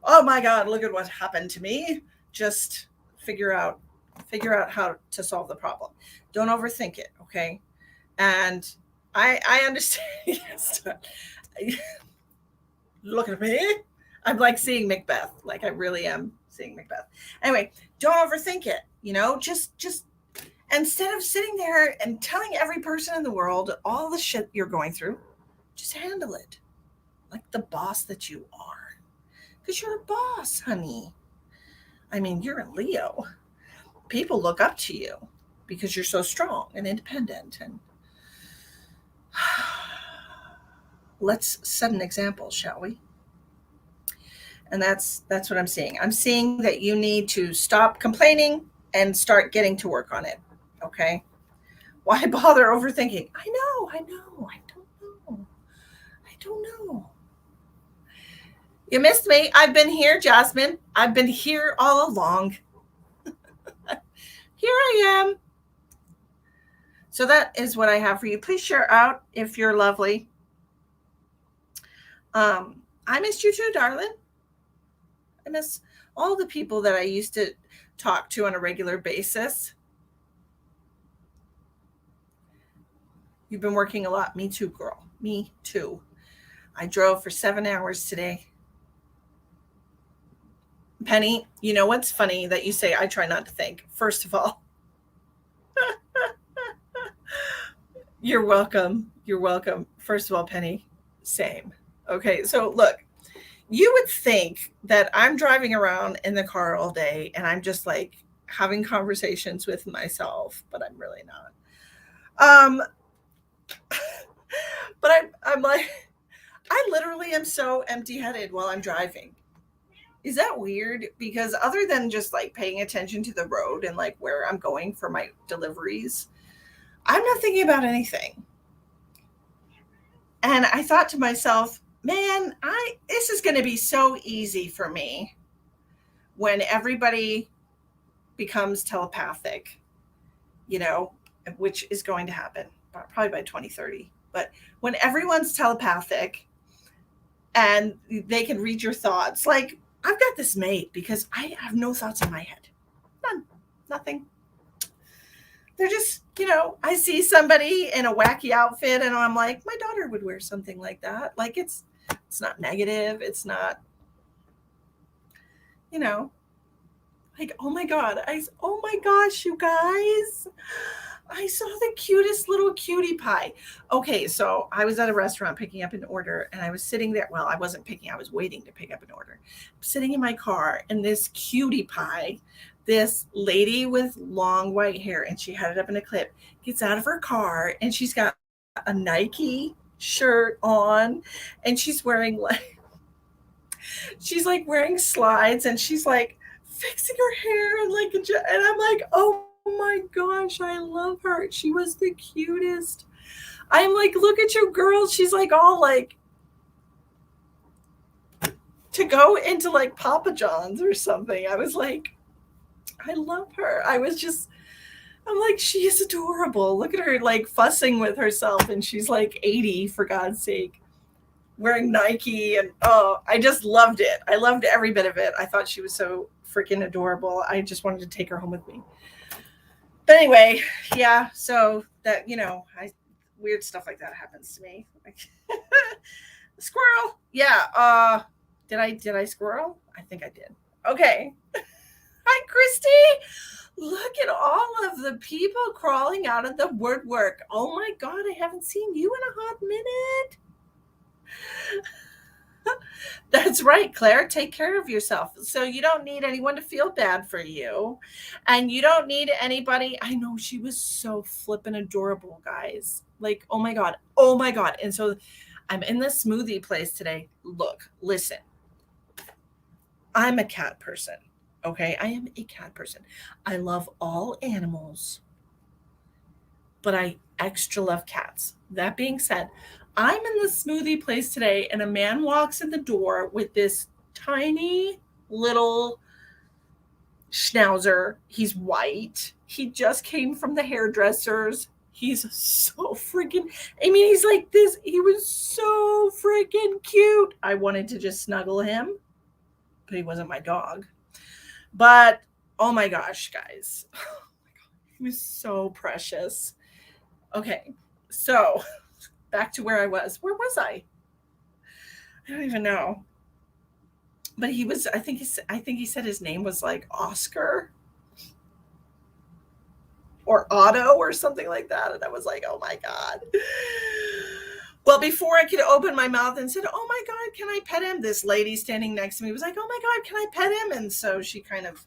oh my God, look at what happened to me, just figure out how to solve the problem. Don't overthink it, okay? And I understand. Yes. Look at me. I'm like seeing Macbeth. Like I really am seeing Macbeth. Anyway, don't overthink it. Just instead of sitting there and telling every person in the world all the shit you're going through, just handle it like the boss that you are. Because you're a boss, honey. I mean, you're a Leo. People look up to you because you're so strong and independent. And let's set an example, shall we? And that's what I'm seeing. I'm seeing that you need to stop complaining and start getting to work on it. Okay? Why bother overthinking? I know. I don't know. You missed me. I've been here, Jasmine. I've been here all along. Here I am. So that is what I have for you. Please share out if you're lovely. I missed you too, darling. I miss all the people that I used to talk to on a regular basis. You've been working a lot. Me too, girl. Me too. I drove for 7 hours today. Penny, you know what's funny that you say I try not to think? First of all, you're welcome. You're welcome. First of all, Penny, same. Okay, so look, you would think that I'm driving around in the car all day and I'm just like having conversations with myself, but I'm really not. But I'm like, I literally am so empty-headed while I'm driving. Is that weird? Because other than just like paying attention to the road and like where I'm going for my deliveries, I'm not thinking about anything. And I thought to myself, man, this is going to be so easy for me when everybody becomes telepathic, which is going to happen probably by 2030. But when everyone's telepathic and they can read your thoughts, like I've got this mate because I have no thoughts in my head. None. Nothing. They're just, I see somebody in a wacky outfit and I'm like, my daughter would wear something like that. Like it's not negative. It's not, like, oh my God. Oh my gosh, you guys. I saw the cutest little cutie pie. Okay, so I was at a restaurant picking up an order and I was sitting there. Well, I wasn't picking, I was waiting to pick up an order. I'm sitting in my car and this cutie pie, this lady with long white hair, and she had it up in a clip, gets out of her car and she's got a Nike shirt on and she's like wearing slides and she's like fixing her hair and like, and I'm like, oh my gosh, I love her. She was the cutest. I'm like, look at you, girl. She's like all like to go into like Papa John's or something. I was like, I love her. I'm like, she is adorable. Look at her like fussing with herself, and she's like 80 for God's sake, wearing Nike, and oh, I just loved it. I loved every bit of it. I thought she was so freaking adorable. I just wanted to take her home with me. But anyway, yeah, so that, weird stuff like that happens to me. Squirrel. Yeah, did I squirrel? I think I did. Okay. Hi, Christy. Look at all of the people crawling out of the woodwork. Oh my God, I haven't seen you in a hot minute. That's right, Claire. Take care of yourself. So you don't need anyone to feel bad for you. And you don't need anybody. I know, she was so flippin' adorable, guys. Like, oh my God. Oh my God. And so I'm in this smoothie place today. Look, listen. I'm a cat person. Okay. I am a cat person. I love all animals, but I extra love cats. That being said, I'm in the smoothie place today, and a man walks in the door with this tiny little schnauzer. He's white. He just came from the hairdressers. He's so freaking, he's like this. He was so freaking cute. I wanted to just snuggle him, but he wasn't my dog. But oh my gosh, guys. Oh my God. He was so precious. Okay, so back to where I was. Where was I? I don't even know. But he was, I think he said his name was like Oscar or Otto or something like that. And I was like, oh my God. Well, before I could open my mouth and said, oh my God, can I pet him? This lady standing next to me was like, oh my God, can I pet him? And so she kind of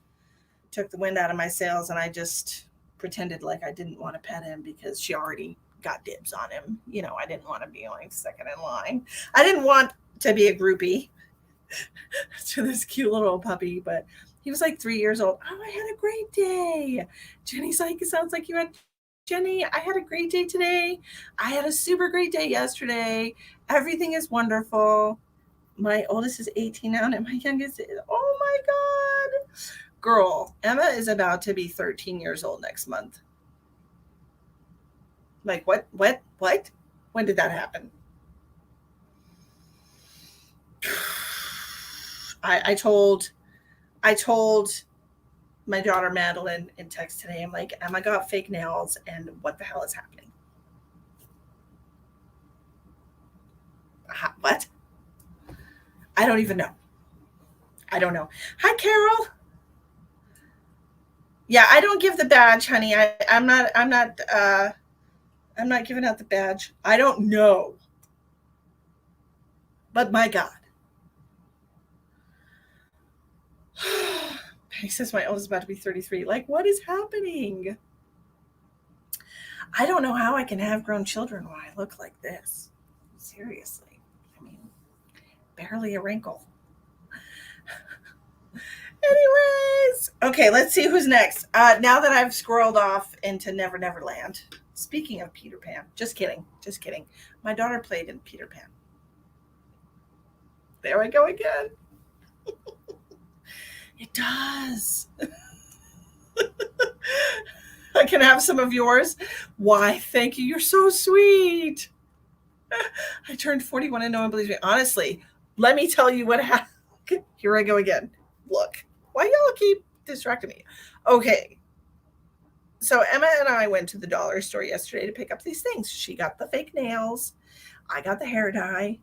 took the wind out of my sails, and I just pretended like I didn't want to pet him because she already got dibs on him. I didn't want to be like second in line. I didn't want to be a groupie to this cute little puppy, but he was like 3 years old. Oh, I had a great day. Jenny's like, it sounds like you had. Jenny, I had a great day today. I had a super great day yesterday. Everything is wonderful. My oldest is 18 now, and my youngest is, oh my God. Girl, Emma is about to be 13 years old next month. Like, what? When did that happen? I told my daughter Madeline in text today, I'm like, Emma got fake nails, and what the hell is happening? What? I don't even know. I don't know. Hi, Carol. Yeah, I don't give the badge, honey. I'm not giving out the badge. I don't know. But my God. He says my oldest is about to be 33. Like, what is happening? I don't know how I can have grown children when I look like this. Seriously. Barely a wrinkle. Anyways. Okay, let's see who's next. Now that I've scrolled off into Never Never Land. Speaking of Peter Pan. Just kidding. My daughter played in Peter Pan. There I go again. It does. I can have some of yours. Why, thank you. You're so sweet. I turned 41 and no one believes me. Honestly, let me tell you what happened. Here I go again. Look, why y'all keep distracting me? Okay. So Emma and I went to the dollar store yesterday to pick up these things. She got the fake nails. I got the hair dye.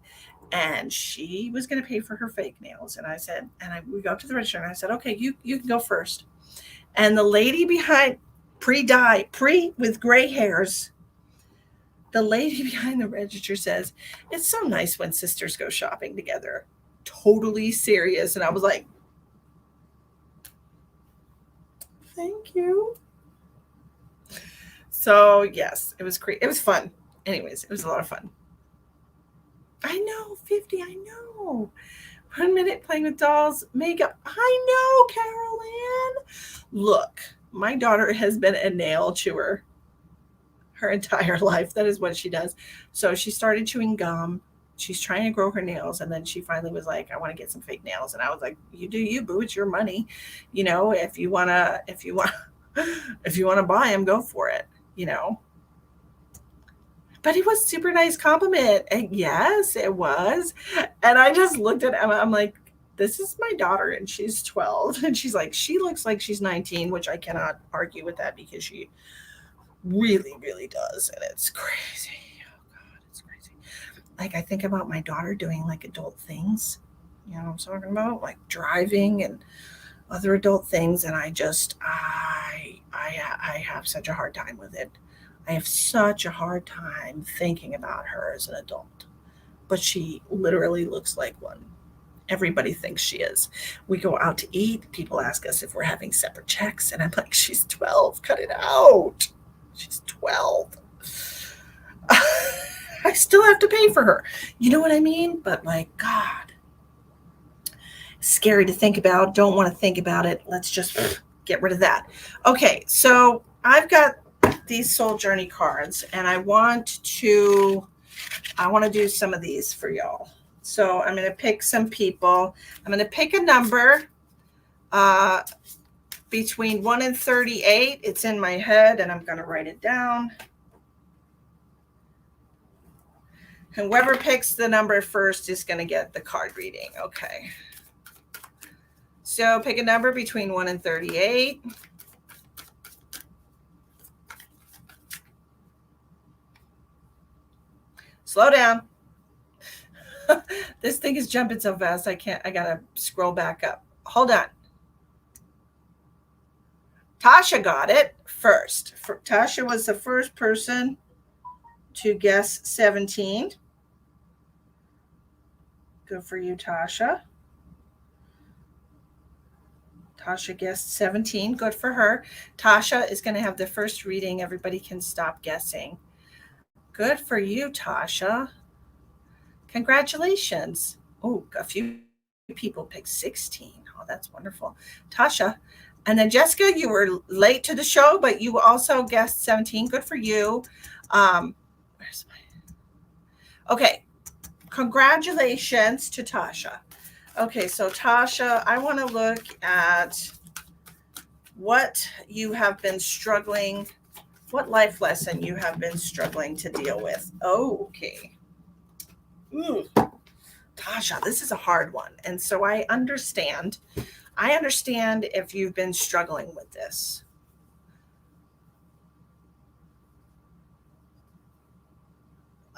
And she was going to pay for her fake nails. And I said, we go to the register, and I said, okay, you can go first. And the lady behind, pre-dye, with gray hairs. The lady behind the register says, "It's so nice when sisters go shopping together." Totally serious. And I was like, thank you. So yes, it was great. It was fun. Anyways, it was a lot of fun. I know, 50, I know. 1 minute playing with dolls, makeup. I know, Carol Ann. Look, my daughter has been a nail chewer her entire life. That is what she does. So she started chewing gum. She's trying to grow her nails, and then she finally was like, "I want to get some fake nails." And I was like, "You do you, boo. It's your money. You know, if you wanna, if you wanna buy them, go for it. You know." But it was super nice compliment. And yes, it was. And I just looked at Emma. I'm like, "This is my daughter, and she's 12." And she's like, "She looks like she's 19," which I cannot argue with that because she really, really does. And it's crazy. Oh, God, it's crazy. Like, I think about my daughter doing like adult things. You know what I'm talking about? Like driving and other adult things. And I have such a hard time with it. I have such a hard time thinking about her as an adult. But she literally looks like one. Everybody thinks she is. We go out to eat. People ask us if we're having separate checks. And I'm like, "She's 12. Cut it out. She's 12." I still have to pay for her. You know what I mean? But like, God, scary to think about. Don't want to think about it. Let's just get rid of that. Okay, so I've got these Soul Journey cards, and I want to do some of these for y'all. So I'm going to pick some people. I'm going to pick a number between 1 and 38. It's in my head, and I'm going to write it down. Whoever picks the number first is going to get the card reading. Okay. So pick a number between 1 and 38. Slow down. This thing is jumping so fast. I got to scroll back up. Hold on. Tasha got it first. Tasha was the first person to guess 17. Good for you, Tasha. Tasha guessed 17. Good for her. Tasha is going to have the first reading. Everybody can stop guessing. Good for you, Tasha. Congratulations. Oh, a few people picked 16. Oh, that's wonderful. Tasha. And then Jessica, you were late to the show, but you also guessed 17. Good for you. Okay. Congratulations to Tasha. Okay, so Tasha, I want to look at what you have been struggling, what life lesson you have been struggling to deal with. Oh, okay. Tasha, this is a hard one. And so I understand if you've been struggling with this.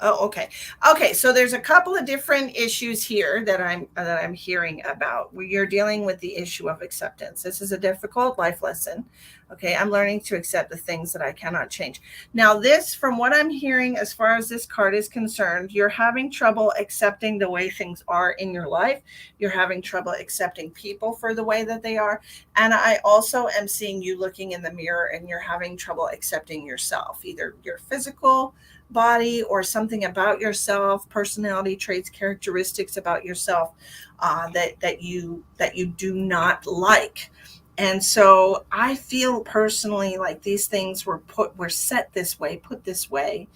Oh, okay. Okay, so there's a couple of different issues here that I'm hearing about. You're dealing with the issue of acceptance. This is a difficult life lesson. Okay, I'm learning to accept the things that I cannot change. Now, this, from what I'm hearing, as far as this card is concerned, you're having trouble accepting the way things are in your life. You're having trouble accepting people for the way that they are. And I also am seeing you looking in the mirror and you're having trouble accepting yourself, either your physical body or something about yourself, personality traits, characteristics about yourself that you do not like. And so I feel personally like these things were set this way, put this way,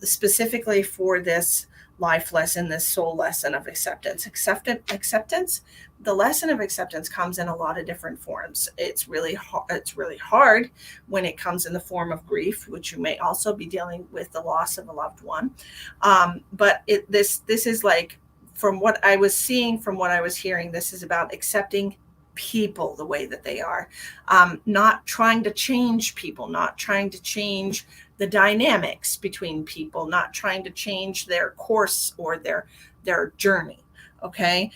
specifically for this life lesson, this soul lesson of acceptance. Acceptance. The lesson of acceptance comes in a lot of different forms. It's really hard when it comes in the form of grief, which you may also be dealing with the loss of a loved one. But this is like, from what I was seeing, from what I was hearing, this is about accepting people the way that they are, not trying to change people, not trying to change the dynamics between people, not trying to change their course or their journey. Okay.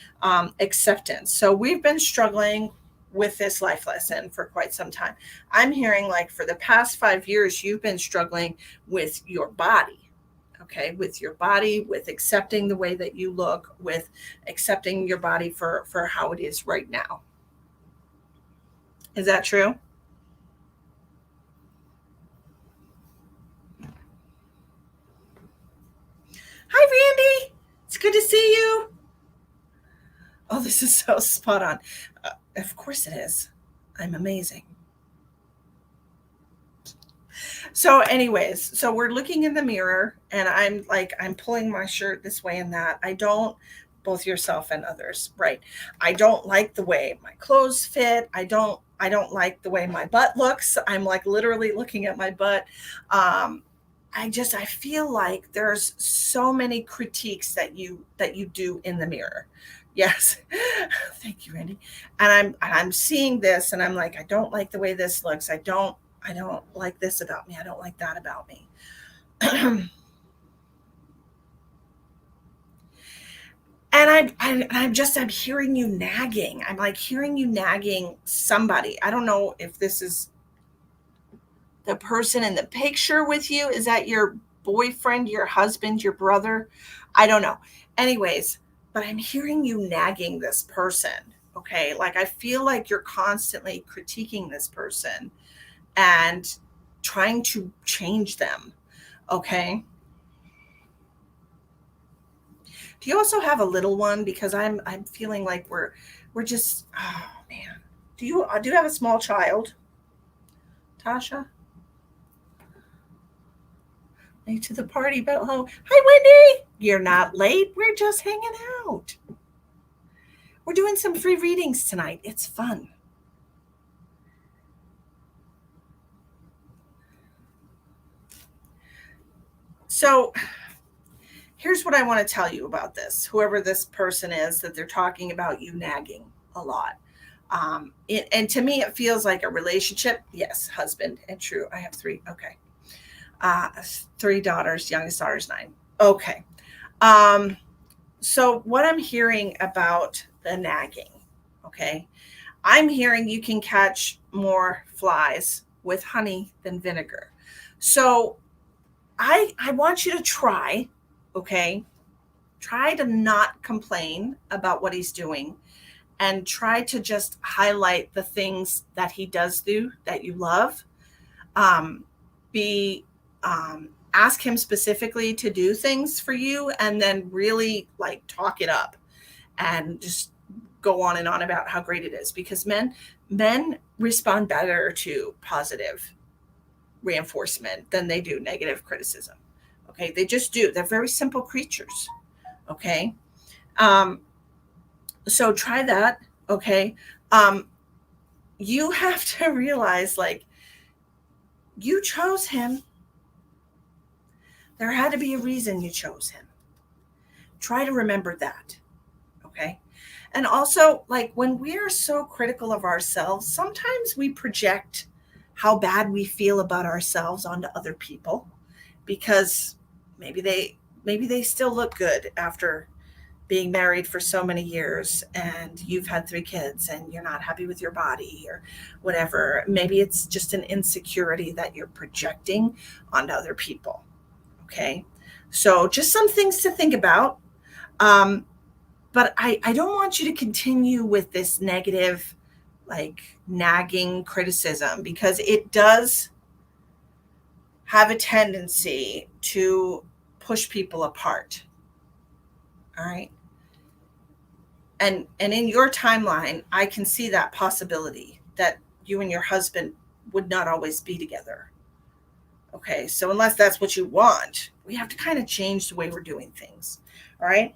Acceptance. So we've been struggling with this life lesson for quite some time. I'm hearing like for the past 5 years, you've been struggling with your body. Okay, with your body, with accepting the way that you look, with accepting your body for how it is right now. Is that true? Hi, Randy. It's good to see you. Oh, this is so spot on. Of course it is. I'm amazing. So, anyways, so we're looking in the mirror, and I'm like, I'm pulling my shirt this way and that. I don't, both yourself and others, right? I don't like the way my clothes fit. I don't like the way my butt looks. I'm like literally looking at my butt. Um, I feel like there's so many critiques that you do in the mirror. Yes. Thank you, Randy. And I'm seeing this and I'm like, I don't like the way this looks. I don't like this about me. I don't like that about me. And I'm hearing you nagging. I'm like hearing you nagging somebody. I don't know if this is the person in the picture with you. Is that your boyfriend, your husband, your brother? I don't know. Anyways, but I'm hearing you nagging this person. Okay. Like I feel like you're constantly critiquing this person and trying to change them. Okay. Do you also have a little one? Because I'm feeling like we're just, oh man. Do you have a small child, Tasha? Late to the party, but hello. Hi, Wendy. You're not late. We're just hanging out. We're doing some free readings tonight. It's fun. So here's what I want to tell you about this. Whoever this person is that they're talking about you nagging a lot. And to me, it feels like a relationship. Yes, husband and true. I have three. Okay. Uh, Three daughters. Youngest daughter's 9. Okay. Um, so what I'm hearing about the nagging, okay, I'm hearing you can catch more flies with honey than vinegar. So I want you to try, okay, try to not complain about what he's doing and try to just highlight the things that he does do that you love. Um, be Ask him specifically to do things for you and then really like talk it up and just go on and on about how great it is because men respond better to positive reinforcement than they do negative criticism. Okay, they just do. They're very simple creatures. Okay, um, so try that. Okay, um, you have to realize like you chose him. There had to be a reason you chose him. Try to remember that. Okay. And also, like when we are so critical of ourselves, sometimes we project how bad we feel about ourselves onto other people because maybe they still look good after being married for so many years and you've had 3 kids and you're not happy with your body or whatever. Maybe it's just an insecurity that you're projecting onto other people. Okay. So just some things to think about. Um, but I don't want you to continue with this negative, like nagging criticism because it does have a tendency to push people apart. All right. And in your timeline, I can see that possibility that you and your husband would not always be together. Okay. So unless that's what you want, we have to kind of change the way we're doing things. All right.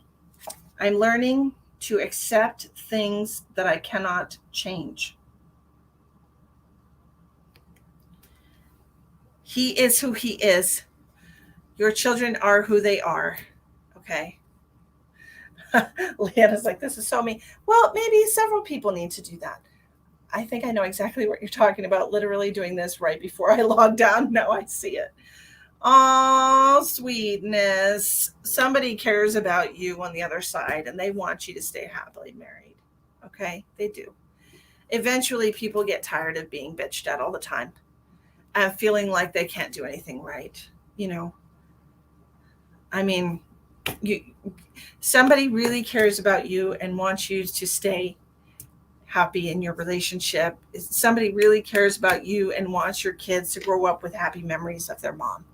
I'm learning to accept things that I cannot change. He is who he is. Your children are who they are. Okay. Leanna's like, this is so mean. Well, maybe several people need to do that. I think I know exactly what you're talking about. Literally doing this right before I log down. Now I see it. Oh, sweetness. Somebody cares about you on the other side and they want you to stay happily married. Okay. They do. eventually people get tired of being bitched at all the time and feeling like they can't do anything right. I mean, you somebody really cares about you and wants you to stay happy in your relationship. Somebody really cares about you and wants your kids to grow up with happy memories of their mom.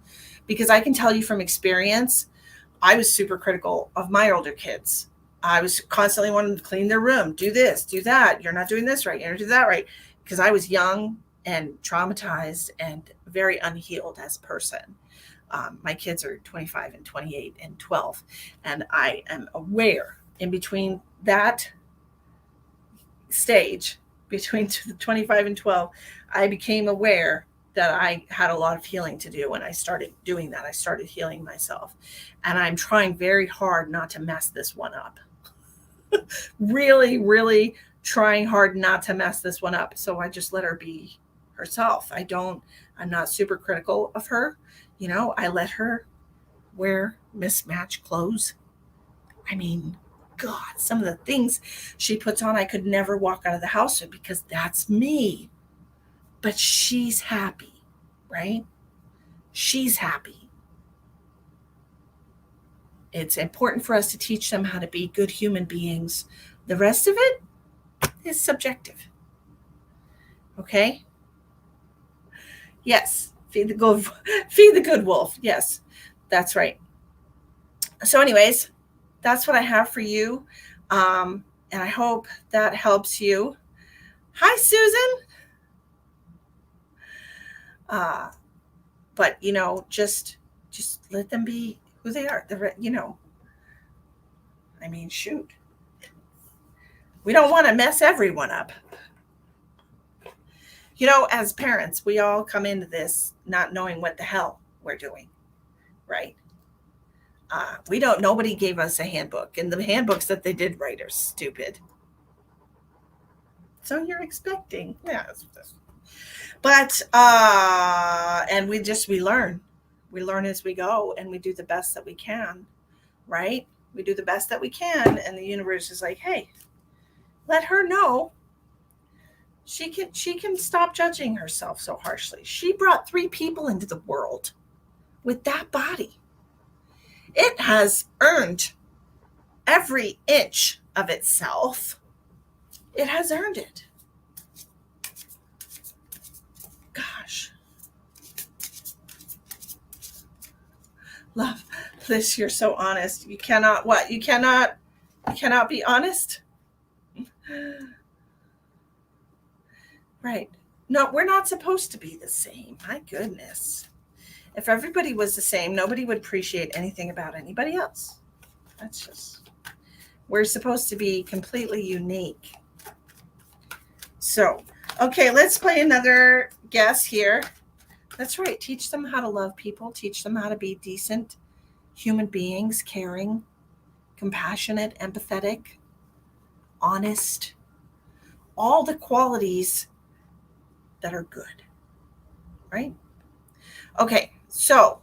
Because I can tell you from experience, I was super critical of my older kids. I was constantly wanting to clean their room, do this, do that. You're not doing this right. You're not doing that right. Because I was young and traumatized and very unhealed as a person. My kids are 25 and 28 and 12. And I am aware in between that stage, between 25 and 12, I became aware that I had a lot of healing to do. When I started doing that, I started healing myself. And I'm trying very hard not to mess this one up. Really, really trying hard not to mess this one up. So I just let her be herself. I'm not super critical of her. I let her wear mismatched clothes. I mean, God, some of the things she puts on, I could never walk out of the house with because that's me. But she's happy, right? She's happy. It's important for us to teach them how to be good human beings. The rest of it is subjective. Okay? Yes. Feed the good wolf. Yes, that's right. So anyways, that's what I have for you. And I hope that helps you. Hi, Susan. But just let them be who they are. I mean, shoot. We don't want to mess everyone up. As parents, we all come into this not knowing what the hell we're doing, right? Nobody gave us a handbook, and the handbooks that they did write are stupid. So you're expecting, yeah. But, and we learn. We learn as we go, and we do the best that we can, right? We do the best that we can, and the universe is like, hey, let her know she can stop judging herself so harshly. She brought 3 people into the world with that body. It has earned every inch of itself. It has earned it. Gosh. Love, Liz, you're so honest. You cannot what? You cannot be honest? Right. No, we're not supposed to be the same. My goodness. If everybody was the same, nobody would appreciate anything about anybody else. We're supposed to be completely unique. So, okay, let's play another guess here. That's right. Teach them how to love people. Teach them how to be decent human beings, caring, compassionate, empathetic, honest. All the qualities that are good, right? Okay, so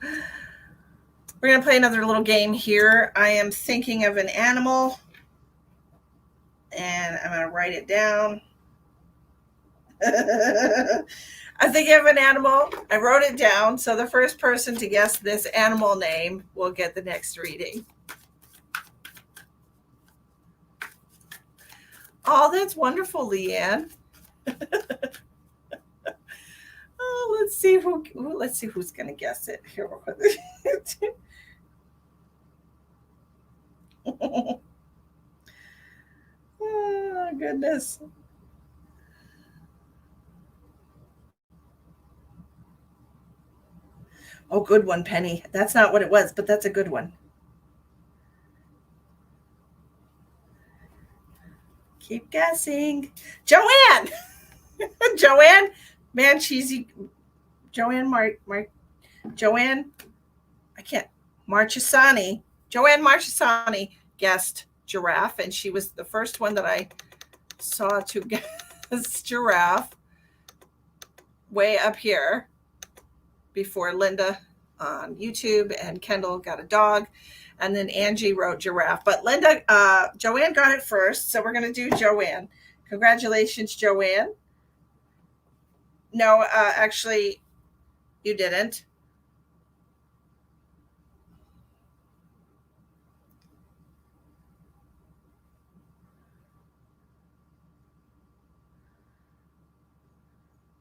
we're going to play another little game here. I am thinking of an animal, and I'm going to write it down. I'm thinking of an animal. I wrote it down, so the first person to guess this animal name will get the next reading. Oh, that's wonderful, Leanne. Oh, let's see who's going to guess it here. Oh, goodness. Oh, good one, Penny. That's not what it was, but that's a good one. Keep guessing. Joanne! Joanne, man, cheesy. Joanne Marchesani. Joanne Marchesani guessed giraffe, and she was the first one that I saw to guess giraffe way up here before Linda on YouTube and Kendall got a dog. And then Angie wrote giraffe. But Joanne got it first, so we're going to do Joanne. Congratulations, Joanne. No, actually, you didn't.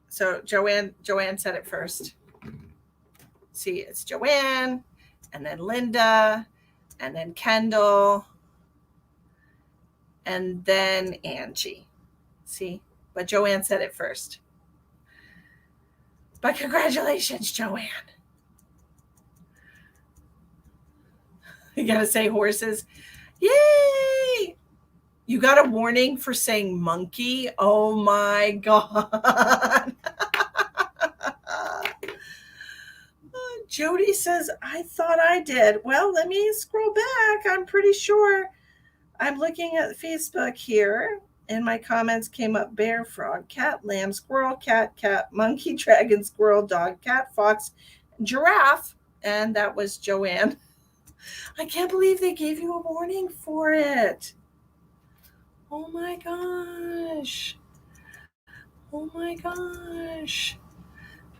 So Joanne said it first. See, it's Joanne, and then Linda, and then Kendall, and then Angie. See, but Joanne said it first. But congratulations, Joanne. You gotta say horses. Yay! You got a warning for saying monkey. Oh my God. Jody says, I thought I did. Well, let me scroll back. I'm pretty sure I'm looking at Facebook here, and my comments came up bear, frog, cat, lamb, squirrel, cat, monkey, dragon, squirrel, dog, cat, fox, giraffe. And that was Joanne. I can't believe they gave you a warning for it. Oh my gosh. Oh my gosh.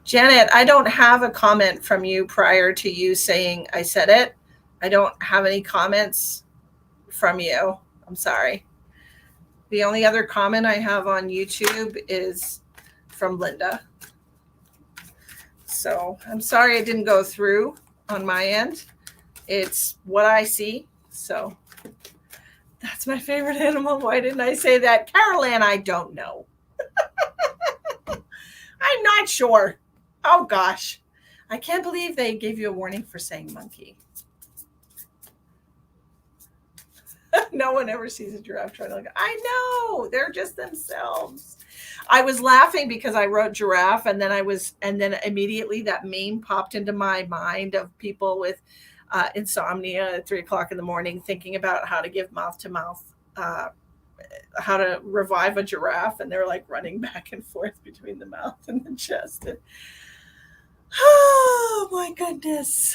Janet, I don't have a comment from you prior to you saying I said it. I don't have any comments from you. I'm sorry. The only other comment I have on YouTube is from Linda. So I'm sorry it didn't go through on my end. It's what I see. So that's my favorite animal. Why didn't I say that? Carol Ann, I don't know. I'm not sure. Oh gosh. I can't believe they gave you a warning for saying monkey. No one ever sees a giraffe trying to look. I know. They're just themselves. I was laughing because I wrote giraffe, and then immediately that meme popped into my mind of people with insomnia at 3:00 in the morning thinking about how to give mouth to mouth, how to revive a giraffe, and they're like running back and forth between the mouth and the chest. And, oh my goodness.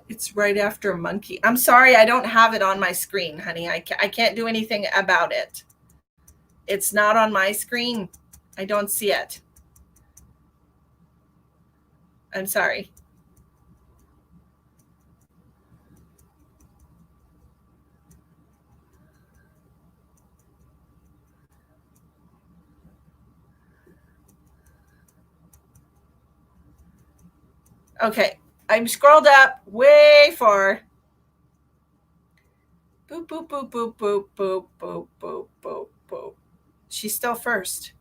It's right after a monkey. I'm sorry, I don't have it on my screen, honey. I can't do anything about it. It's not on my screen. I don't see it. I'm sorry. Okay, I'm scrolled up way far. Boop, boop, boop, boop, boop, boop, boop, boop, boop, boop. She's still first.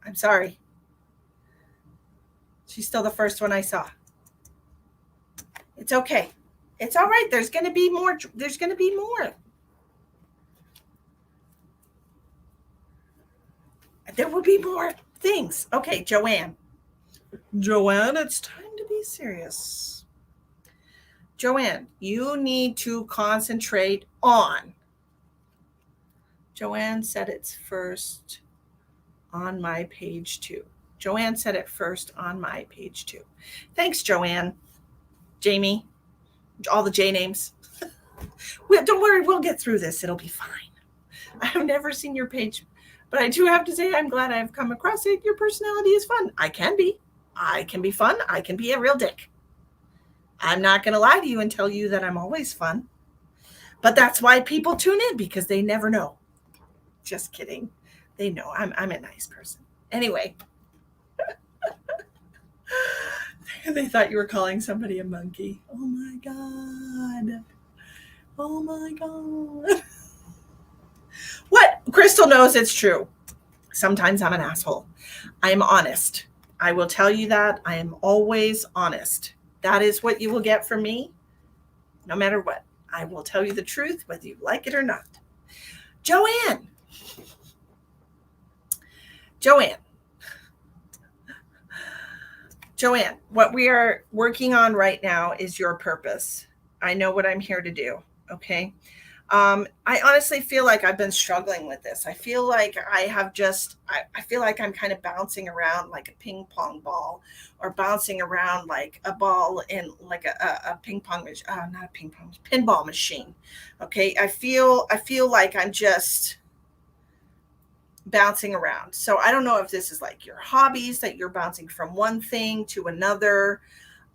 I'm sorry. She's still the first one I saw. It's okay. It's all right. There's going to be more. There's going to be more. There will be more things. Okay, Joanne. Joanne, it's time to be serious. Joanne, you need to concentrate on. Joanne said it's first on my page 2. Joanne said it first on my page 2. Thanks, Joanne. Jamie, all the J names. Don't worry, we'll get through this. It'll be fine. I've never seen your page, but I do have to say I'm glad I've come across it. Your personality is fun. I can be fun. I can be a real dick. I'm not going to lie to you and tell you that I'm always fun. But that's why people tune in, because they never know. Just kidding. They know I'm a nice person. Anyway. They thought you were calling somebody a monkey. Oh my God. Oh my God. What? Crystal knows it's true. Sometimes I'm an asshole. I'm honest. I will tell you that. I am always honest. That is what you will get from me, no matter what. I will tell you the truth, whether you like it or not. Joanne. Joanne, what we are working on right now is your purpose. I know what I'm here to do, okay? I honestly feel like I've been struggling with this. I feel like I feel like I'm kind of bouncing around like a ping pong ball, or bouncing around like a ball in like a ping pong, not a ping pong, pinball machine. Okay. I feel like I'm just bouncing around. So I don't know if this is like your hobbies, that you're bouncing from one thing to another.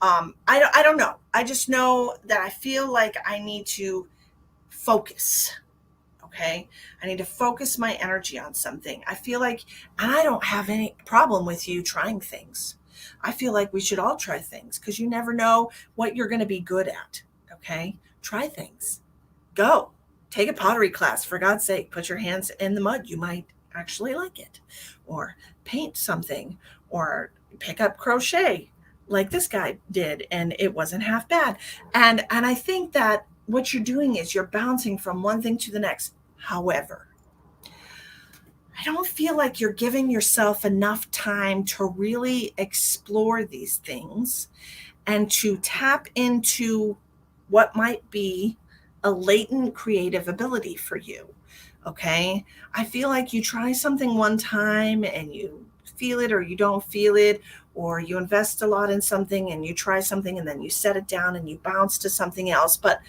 I don't know. I just know that I feel like I need to focus. Okay. I need to focus my energy on something. I feel like, and I don't have any problem with you trying things. I feel like we should all try things, because you never know what you're going to be good at. Okay. Try things. Go. Take a pottery class, for God's sake. Put your hands in the mud. You might actually like it. Or paint something, or pick up crochet like this guy did, and it wasn't half bad. And I think that what you're doing is you're bouncing from one thing to the next. However, I don't feel like you're giving yourself enough time to really explore these things and to tap into what might be a latent creative ability for you. Okay. I feel like you try something one time and you feel it or you don't feel it, or you invest a lot in something and you try something and then you set it down and you bounce to something else. But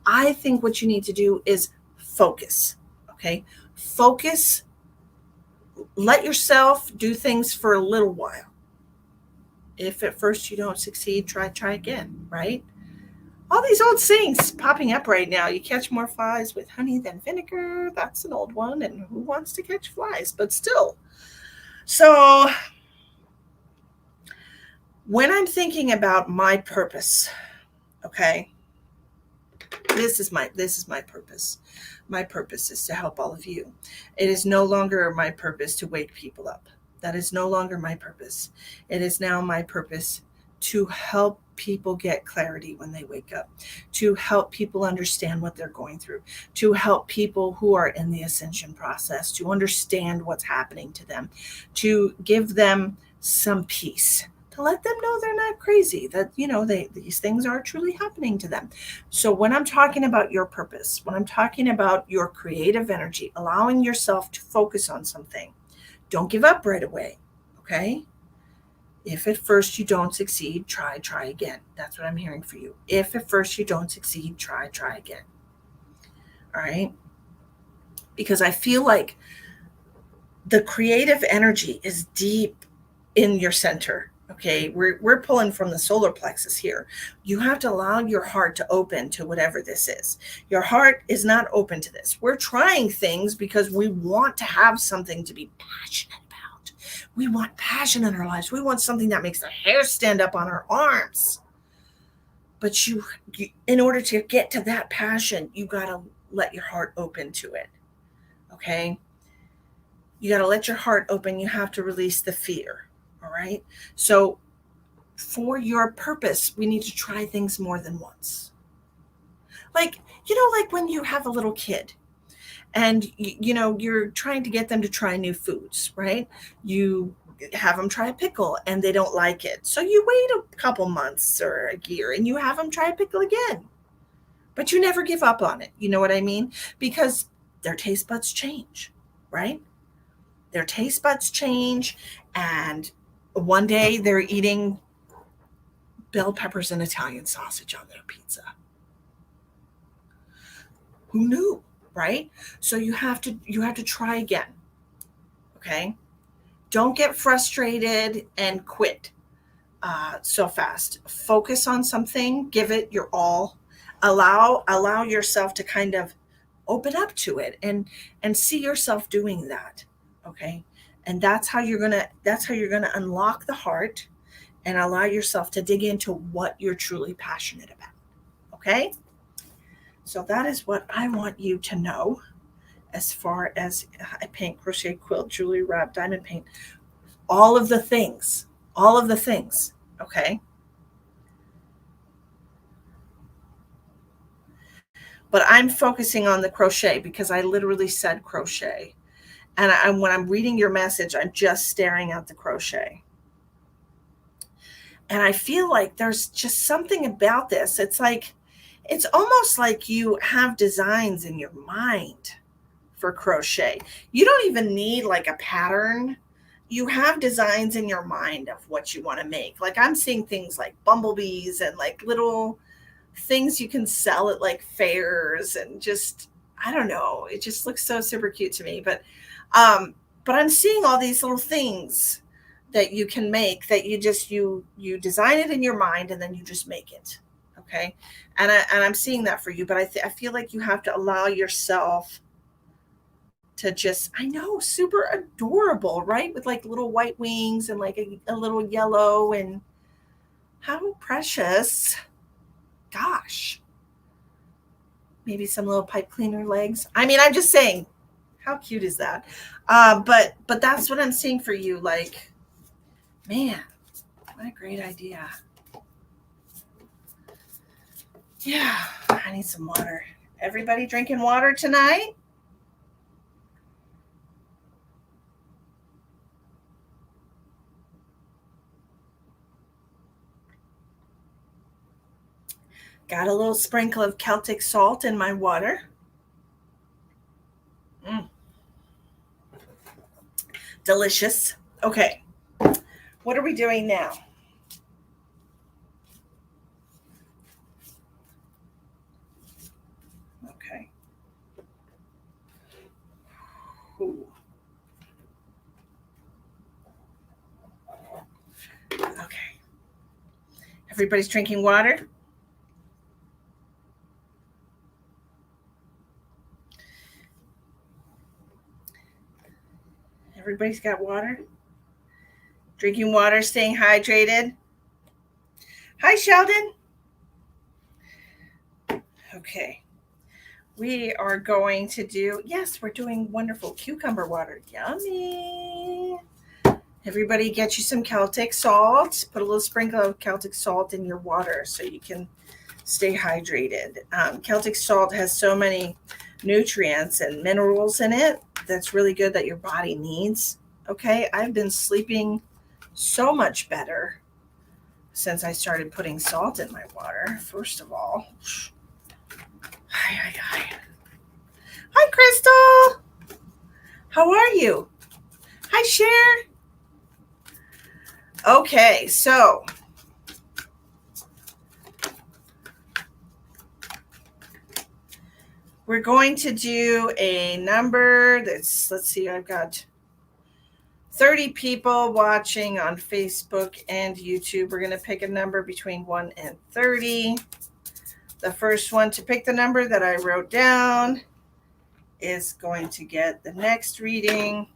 I think what you need to do is focus. Okay. Focus. Let yourself do things for a little while. If at first you don't succeed, try again, right? All these old sayings popping up right now. You catch more flies with honey than vinegar. That's an old one. And who wants to catch flies? But still. So when I'm thinking about my purpose, okay, this is my purpose. My purpose is to help all of you. It is no longer my purpose to wake people up. That is no longer my purpose. It is now my purpose to help people get clarity when they wake up, to help people understand what they're going through, to help people who are in the ascension process to understand what's happening to them, to give them some peace, to let them know they're not crazy, that these things are truly happening to them. So when I'm talking about your purpose, when I'm talking about your creative energy, allowing yourself to focus on something, don't give up right away. Okay. If at first you don't succeed, try again. That's what I'm hearing for you. If at first you don't succeed, try again. All right. Because I feel like the creative energy is deep in your center. Okay. We're pulling from the solar plexus here. You have to allow your heart to open to whatever this is. Your heart is not open to this. We're trying things because we want to have something to be passionate about. We want passion in our lives. We want something that makes the hair stand up on our arms. But you in order to get to that passion, you got to let your heart open to it. Okay? You got to let your heart open. You have to release the fear. All right? So for your purpose, we need to try things more than once. Like when you have a little kid and you're trying to get them to try new foods, right? You have them try a pickle and they don't like it, so you wait a couple months or a year and you have them try a pickle again, but you never give up on it. You know what I mean? Because their taste buds change, right? Their taste buds change, and one day they're eating bell peppers and Italian sausage on their pizza. Who knew? Right? So you have to try again. Okay. Don't get frustrated and quit so fast. Focus on something, give it your all, allow yourself to kind of open up to it and see yourself doing that. Okay. And that's how you're gonna unlock the heart and allow yourself to dig into what you're truly passionate about. Okay. So that is what I want you to know as far as I paint, crochet, quilt, jewelry, wrap, diamond paint, all of the things, okay? But I'm focusing on the crochet because I literally said crochet. And when I'm reading your message, I'm just staring at the crochet. And I feel like there's just something about this. It's like It's almost like you have designs in your mind for crochet. You don't even need like a pattern. You have designs in your mind of what you want to make. Like I'm seeing things like bumblebees and like little things you can sell at like fairs and just I don't know. It just looks so super cute to me. Um but I'm seeing all these little things that you can make that you design it in your mind and then you just make it. Okay? And I'm seeing that for you, but I feel like you have to allow yourself to just I know super adorable, right? With like little white wings and like a little yellow and how precious. Gosh, maybe some little pipe cleaner legs. I mean, I'm just saying, how cute is that? But that's what I'm seeing for you. Like, man, what a great idea. Yeah, I need some water. Everybody drinking water tonight? Got a little sprinkle of Celtic salt in my water. Mm, delicious. Okay, what are we doing now? Okay. Ooh. Okay. Everybody's drinking water? Everybody's got water? Drinking water, staying hydrated. Hi, Sheldon. Okay. We are going to do, yes, we're doing wonderful cucumber water. Yummy. Everybody get you some Celtic salt. Put a little sprinkle of Celtic salt in your water so you can stay hydrated. Celtic salt has so many nutrients and minerals in it that's really good that your body needs. Okay. I've been sleeping so much better since I started putting salt in my water, first of all. Hi, hi, hi. Hi, Crystal. How are you? Hi, Cher. Okay, so we're going to do a number that's, let's see, I've got 30 people watching on Facebook and YouTube. We're going to pick a number between 1 and 30. The first one to pick the number that I wrote down is going to get the next reading.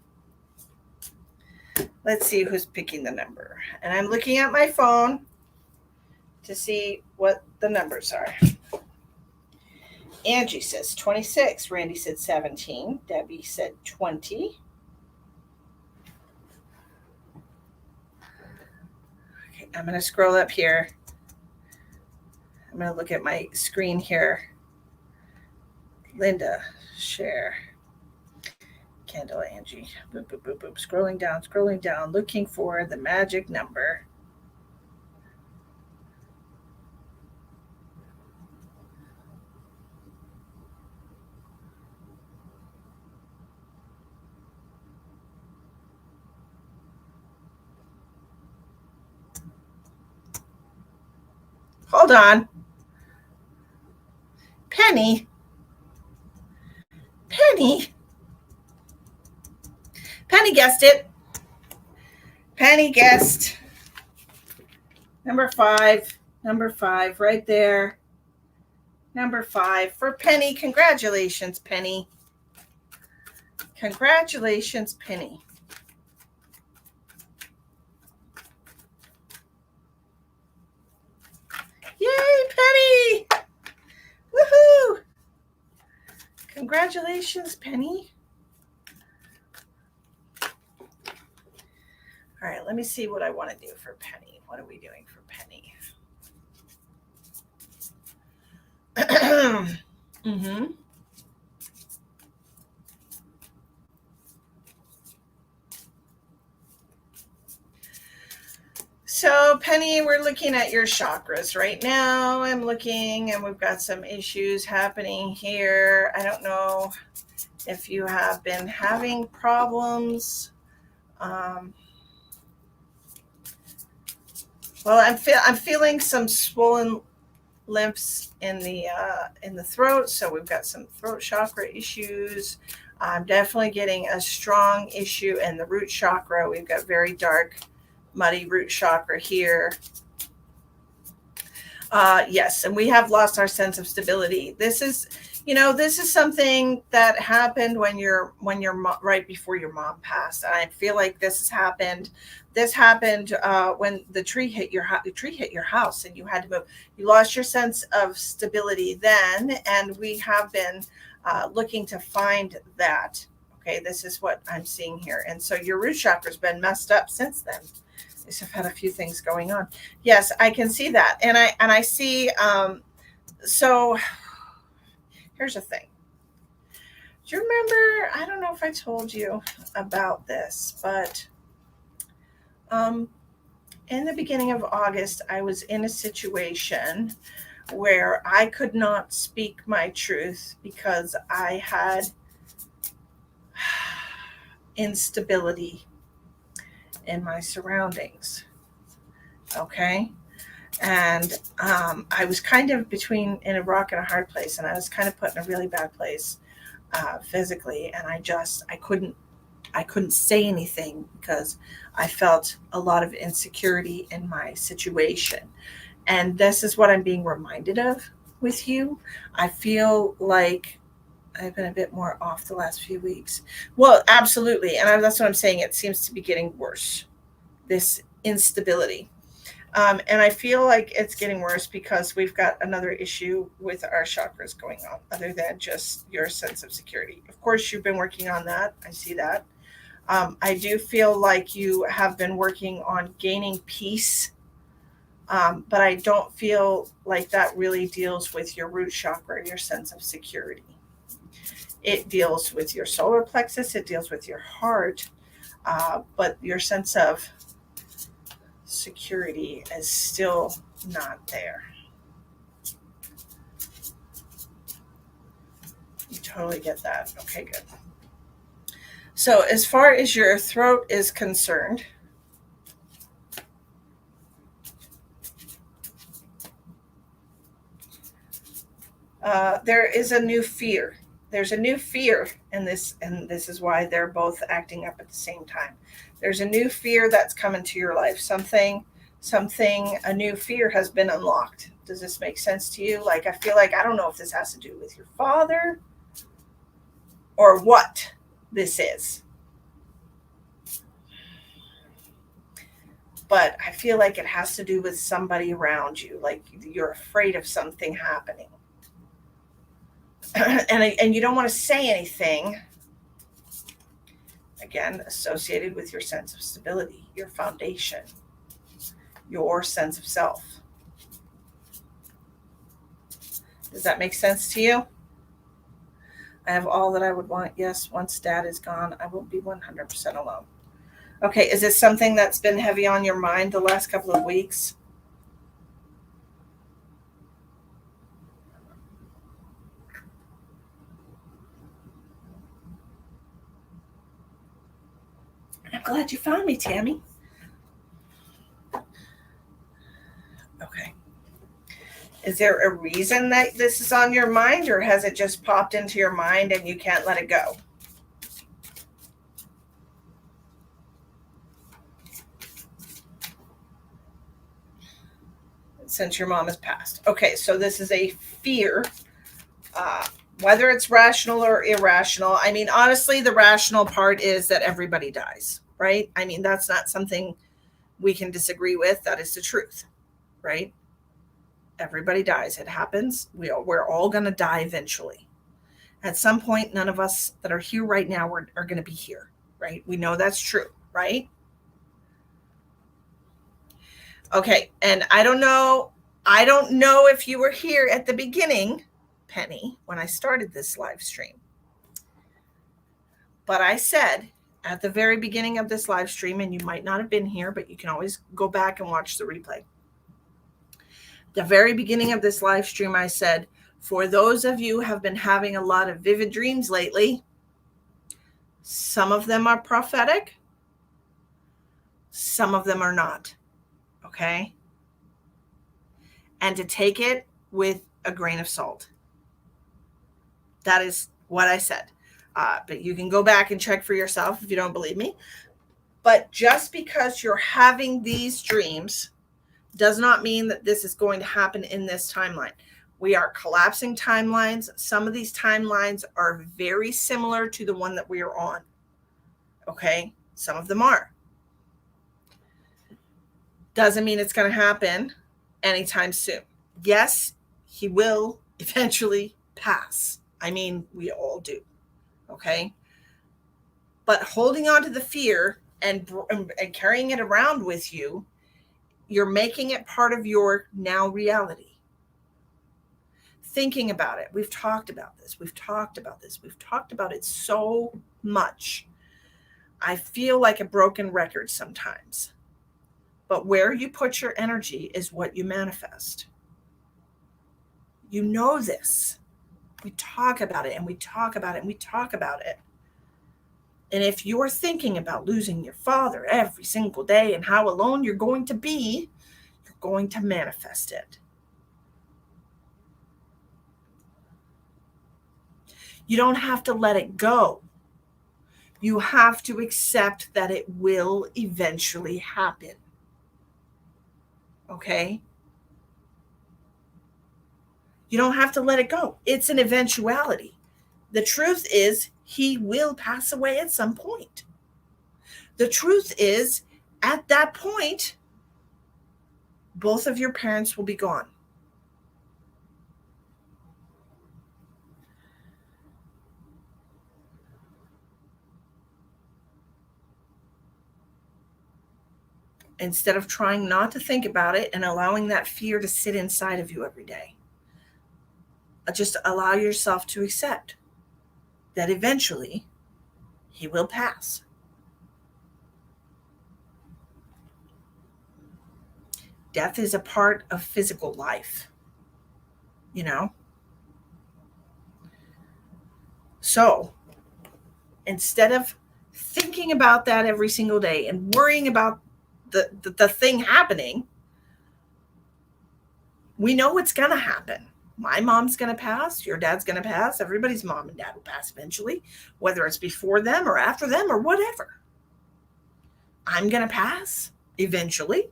Let's see who's picking the number. And I'm looking at my phone to see what the numbers are. Angie says 26. Randy said 17. Debbie said 20. Okay, I'm going to scroll up here. I'm going to look at my screen here. Linda, share. Kendall, Angie. Boop, boop, boop, boop. Scrolling down, looking for the magic number. Hold on. Penny. Penny. Penny guessed it. Penny guessed number 5. Number 5 right there. Number 5 for Penny. Congratulations, Penny. Congratulations, Penny. Yay, Penny! Woohoo! Congratulations, Penny. All right, let me see what I want to do for Penny. What are we doing for Penny? Mm-hmm. So, Penny, we're looking at your chakras right now. I'm looking, and we've got some issues happening here. I don't know if you have been having problems. Well, I'm feeling some swollen lymphs in the throat, so we've got some throat chakra issues. I'm definitely getting a strong issue in the root chakra. We've got very dark, muddy root chakra here. Yes, and we have lost our sense of stability. This is something that happened when right before your mom passed. And I feel like this happened when the tree hit your house and you had to move. You lost your sense of stability then, and we have been looking to find that. Okay, this is what I'm seeing here, and so your root chakra's been messed up since then. I've had a few things going on. Yes, I can see that. And I see, so here's the thing. Do you remember, I don't know if I told you about this, but in the beginning of August, I was in a situation where I could not speak my truth because I had instability in my surroundings. Okay. And I was kind of in a rock and a hard place, and I was kind of put in a really bad place physically, and I couldn't say anything because I felt a lot of insecurity in my situation. And this is what I'm being reminded of with you. I feel like I've been a bit more off the last few weeks. Well, absolutely. And that's what I'm saying. It seems to be getting worse, this instability. And I feel like it's getting worse because we've got another issue with our chakras going on, other than just your sense of security. Of course, you've been working on that. I see that. I do feel like you have been working on gaining peace, but I don't feel like that really deals with your root chakra, your sense of security. It deals with your solar plexus, it deals with your heart, but your sense of security is still not there. You totally get that. Okay, good. So as far as your throat is concerned, there is a new fear. There's a new fear in this, and this is why they're both acting up at the same time. There's a new fear that's come into your life. A new fear has been unlocked. Does this make sense to you? Like, I feel like, I don't know if this has to do with your father or what this is, but I feel like it has to do with somebody around you. Like, you're afraid of something happening. and you don't want to say anything, again, associated with your sense of stability, your foundation, your sense of self. Does that make sense to you? I have all that I would want. Yes, once Dad is gone, I will be 100% alone. Okay, is this something that's been heavy on your mind the last couple of weeks? I'm glad you found me, Tammy. Okay. Is there a reason that this is on your mind, or has it just popped into your mind and you can't let it go? Since your mom has passed. Okay, so this is a fear, whether it's rational or irrational. I mean, honestly, the rational part is that everybody dies, right? I mean, that's not something we can disagree with. That is the truth, right? Everybody dies. It happens. We're all going to die eventually. At some point, none of us that are here right now are going to be here, right? We know that's true, right? Okay, and I don't know if you were here at the beginning, Penny, when I started this live stream. But I said at the very beginning of this live stream, and you might not have been here, but you can always go back and watch the replay. The very beginning of this live stream, I said, for those of you who have been having a lot of vivid dreams lately, some of them are prophetic, some of them are not, okay? And to take it with a grain of salt. That is what I said. But you can go back and check for yourself if you don't believe me. But just because you're having these dreams does not mean that this is going to happen in this timeline. We are collapsing timelines. Some of these timelines are very similar to the one that we are on. Okay? Some of them are. Doesn't mean it's going to happen anytime soon. Yes, he will eventually pass. I mean, we all do. Okay? But holding on to the fear and carrying it around with you, you're making it part of your now reality. Thinking about it. We've talked about this. We've talked about it so much. I feel like a broken record sometimes. But where you put your energy is what you manifest. You know this. We talk about it and we talk about it and we talk about it. And if you're thinking about losing your father every single day and how alone you're going to be, you're going to manifest it. You don't have to let it go. You have to accept that it will eventually happen. Okay? You don't have to let it go. It's an eventuality. The truth is, he will pass away at some point. The truth is, at that point, both of your parents will be gone. Instead of trying not to think about it and allowing that fear to sit inside of you every day, just allow yourself to accept that eventually he will pass. Death is a part of physical life, you know? So instead of thinking about that every single day and worrying about the thing happening, we know it's going to happen. My mom's going to pass. Your dad's going to pass. Everybody's mom and dad will pass eventually, whether it's before them or after them or whatever. I'm going to pass eventually.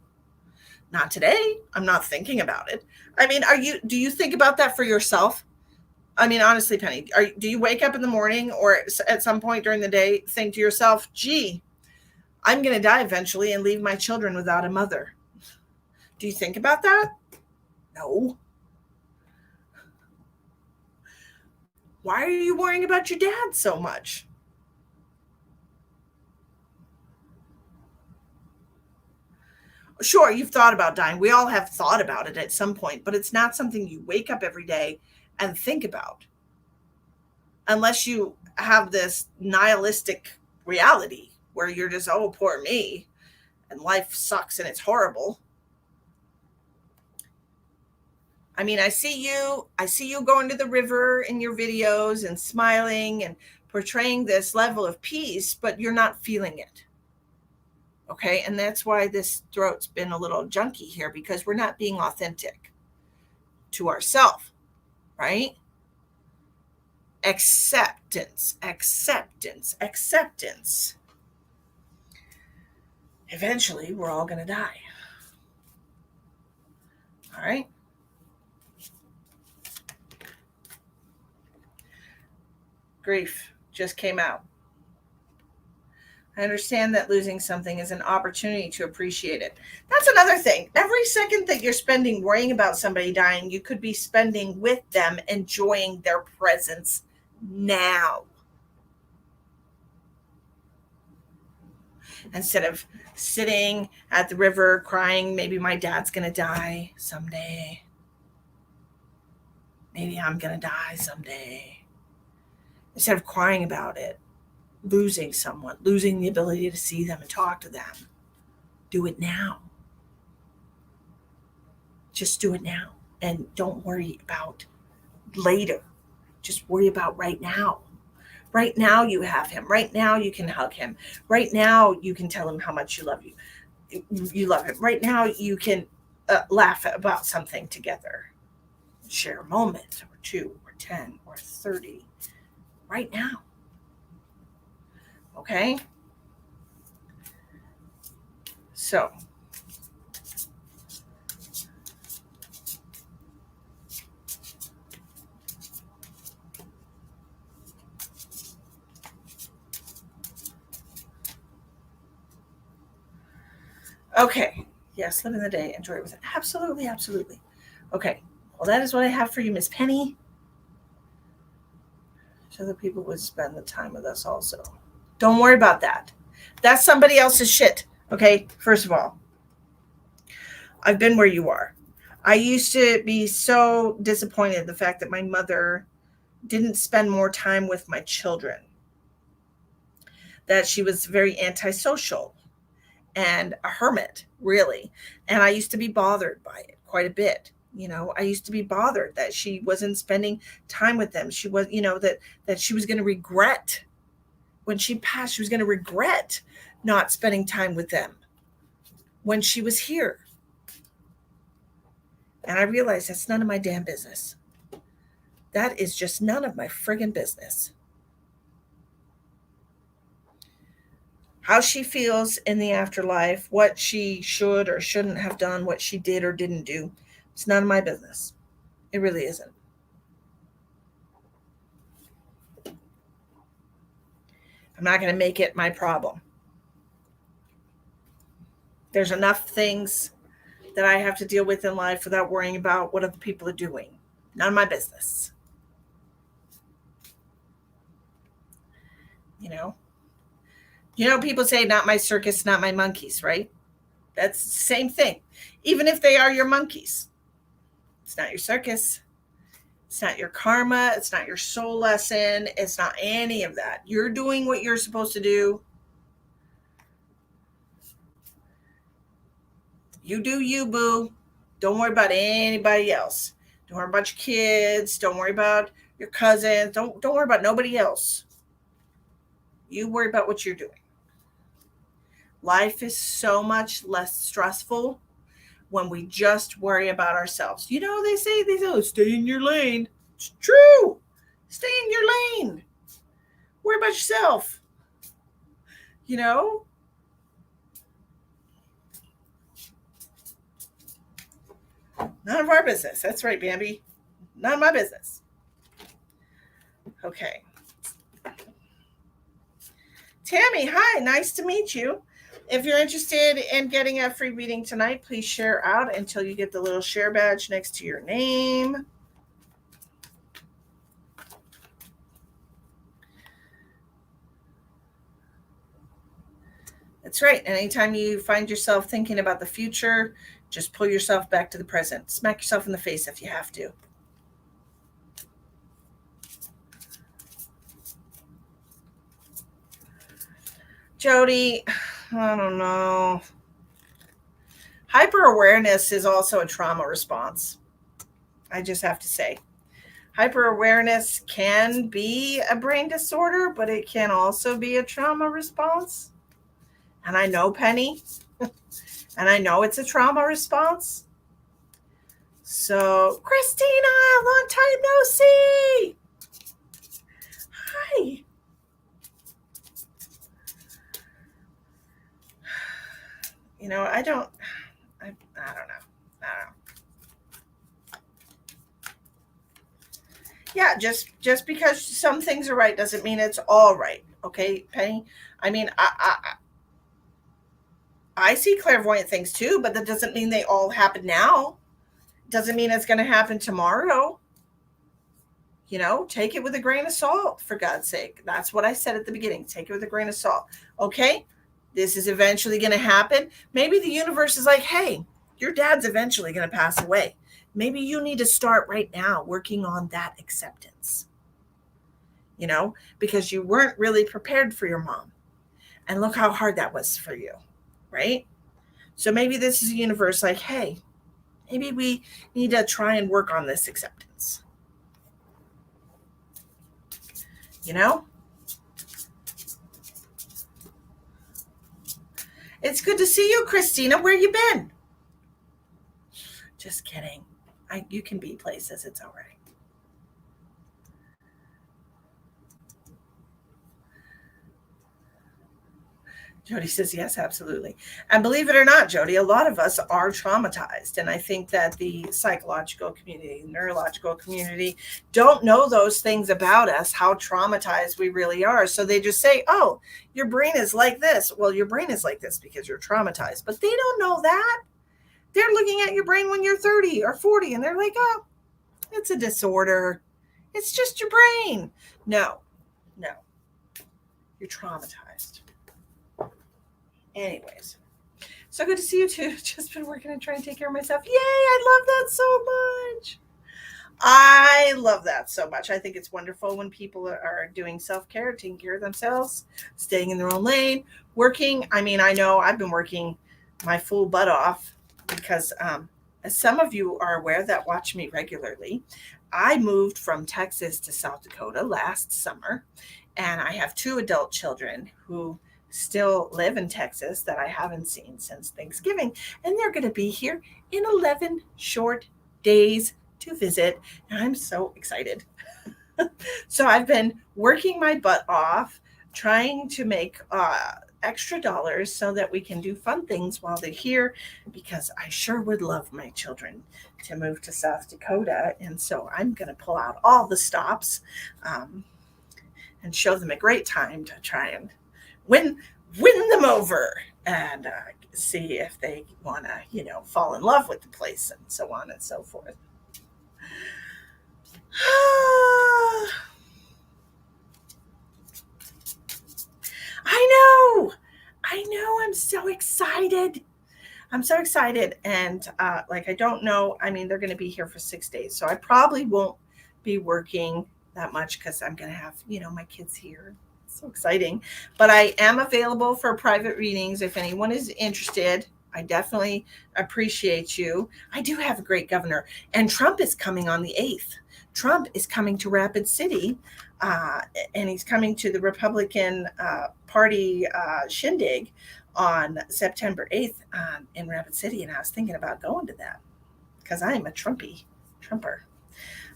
Not today. I'm not thinking about it. I mean, do you think about that for yourself? I mean, honestly, Penny, do you wake up in the morning or at some point during the day, think to yourself, gee, I'm going to die eventually and leave my children without a mother? Do you think about that? No. Why are you worrying about your dad so much? Sure, you've thought about dying. We all have thought about it at some point, but it's not something you wake up every day and think about. Unless you have this nihilistic reality where you're just, oh, poor me, and life sucks and it's horrible. I mean, I see you going to the river in your videos and smiling and portraying this level of peace, but you're not feeling it. Okay. And that's why this throat's been a little junky here, because we're not being authentic to ourselves, right? Acceptance. Eventually, we're all going to die. All right. Grief just came out. I understand that losing something is an opportunity to appreciate it. That's another thing. Every second that you're spending worrying about somebody dying, you could be spending with them, enjoying their presence now. Instead of sitting at the river crying, maybe my dad's going to die someday. Maybe I'm going to die someday. Instead of crying about it, losing someone, losing the ability to see them and talk to them. Do it now. Just do it now. And don't worry about later. Just worry about right now. Right now you have him. Right now you can hug him. Right now you can tell him how much you love him. Right now you can laugh about something together. Share a moment or 2 or 10 or 30 right now. Okay? So, okay. Yes, live in the day. Enjoy it with it. Absolutely, absolutely. Okay. Well, that is what I have for you, Miss Penny. So that people would spend the time with us also. Don't worry about that. That's somebody else's shit. Okay? First of all, I've been where you are. I used to be so disappointed in the fact that my mother didn't spend more time with my children, that she was very antisocial and a hermit, really. And I used to be bothered by it quite a bit. I used to be bothered that she wasn't spending time with them. She was, that she was going to regret when she passed. She was going to regret not spending time with them when she was here. And I realized that's none of my damn business. That is just none of my friggin' business. How she feels in the afterlife, what she should or shouldn't have done, what she did or didn't do, it's none of my business. It really isn't. I'm not going to make it my problem. There's enough things that I have to deal with in life without worrying about what other people are doing. None of my business. People say, not my circus, not my monkeys, right? That's the same thing. Even if they are your monkeys, it's not your circus. It's not your karma. It's not your soul lesson. It's not any of that. You're doing what you're supposed to do. You do you, boo. Don't worry about anybody else. Don't worry about your kids. Don't worry about your cousins. Don't worry about nobody else. You worry about what you're doing. Life is so much less stressful when we just worry about ourselves. They say, stay in your lane. It's true. Stay in your lane. Worry about yourself. None of our business. That's right, Bambi. None of my business. Okay. Tammy, hi. Nice to meet you. If you're interested in getting a free reading tonight, please share out until you get the little share badge next to your name. That's right. Anytime you find yourself thinking about the future, just pull yourself back to the present. Smack yourself in the face if you have to. Jody, I don't know. Hyper-awareness is also a trauma response. I just have to say. Hyper-awareness can be a brain disorder, but it can also be a trauma response. And I know, Penny, and I know it's a trauma response. So, Christina, long time no see. Hi. I don't know. I don't know. Yeah, just because some things are right doesn't mean it's all right. Okay, Penny? I mean, I see clairvoyant things too, but that doesn't mean they all happen now. Doesn't mean it's going to happen tomorrow. Take it with a grain of salt, for God's sake. That's what I said at the beginning. Take it with a grain of salt. Okay? This is eventually going to happen. Maybe the universe is like, hey, your dad's eventually going to pass away. Maybe you need to start right now working on that acceptance. because you weren't really prepared for your mom. And look how hard that was for you, right? So maybe this is a universe like, hey, maybe we need to try and work on this acceptance. You know? It's good to see you, Christina. Where you been? Just kidding. You can be places. It's all right. Jody says, yes, absolutely. And believe it or not, Jody, a lot of us are traumatized. And I think that the psychological community, neurological community don't know those things about us, how traumatized we really are. So they just say, oh, your brain is like this. Well, your brain is like this because you're traumatized. But they don't know that. They're looking at your brain when you're 30 or 40 and they're like, oh, it's a disorder. It's just your brain. No, you're traumatized. Anyways, so good to see you too. Just been working and trying to take care of myself. Yay, I love that so much. I love that so much. I think it's wonderful when people are doing self-care, taking care of themselves, staying in their own lane, working. I mean, I know I've been working my full butt off because as some of you are aware that watch me regularly, I moved from Texas to South Dakota last summer, and I have 2 adult children who still live in Texas that I haven't seen since Thanksgiving, and they're going to be here in 11 short days to visit, and I'm so excited. So I've been working my butt off trying to make extra dollars so that we can do fun things while they're here, because I sure would love my children to move to South Dakota. And so I'm going to pull out all the stops and show them a great time to try and win them over and see if they want to, fall in love with the place and so on and so forth. I know. I'm so excited. And I don't know. I mean, they're going to be here for 6 days. So I probably won't be working that much because I'm going to have, my kids here. So exciting. But I am available for private readings if anyone is interested. I definitely appreciate you. I do have a great governor. And Trump is coming on the 8th. Trump is coming to Rapid City, and he's coming to the Republican Party shindig on September 8th in Rapid City. And I was thinking about going to that because I am a Trumper.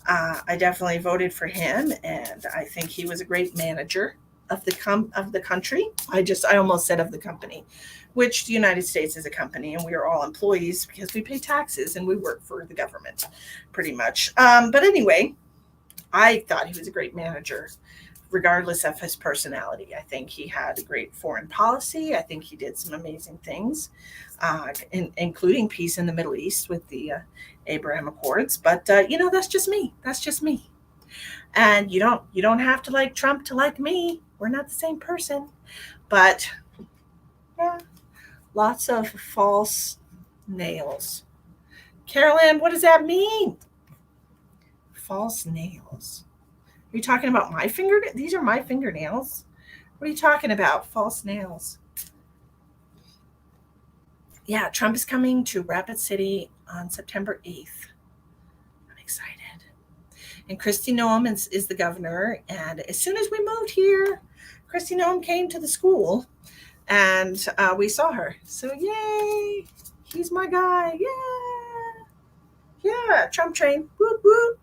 I definitely voted for him, and I think he was a great manager of the country. I almost said of the company, which the United States is a company, and we are all employees because we pay taxes and we work for the government pretty much. But anyway, I thought he was a great manager, regardless of his personality. I think he had a great foreign policy. I think he did some amazing things, including peace in the Middle East with the Abraham Accords. But that's just me. And you don't have to like Trump to like me. We're not the same person. But yeah, lots of false nails. Carol Ann, what does that mean? False nails. Are you talking about my fingernails? These are my fingernails. What are you talking about? False nails. Yeah, Trump is coming to Rapid City on September 8th. I'm excited. And Kristi Noem is the governor. And as soon as we moved here, Kristi Noem came to the school and we saw her. So yay, he's my guy. Yeah, Trump train. Whoop, whoop.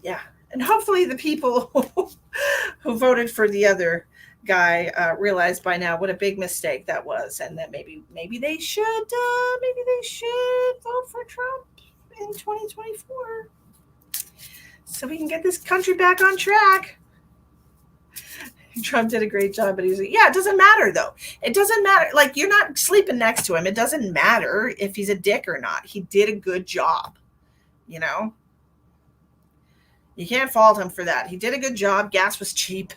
Yeah, and hopefully the people who voted for the other guy realize by now what a big mistake that was, and that maybe they should vote for Trump in 2024 so we can get this country back on track. Trump did a great job, but he's like, yeah, it doesn't matter though. It doesn't matter. Like, you're not sleeping next to him. It doesn't matter if he's a dick or not. He did a good job, You can't fault him for that. He did a good job. Gas was cheap.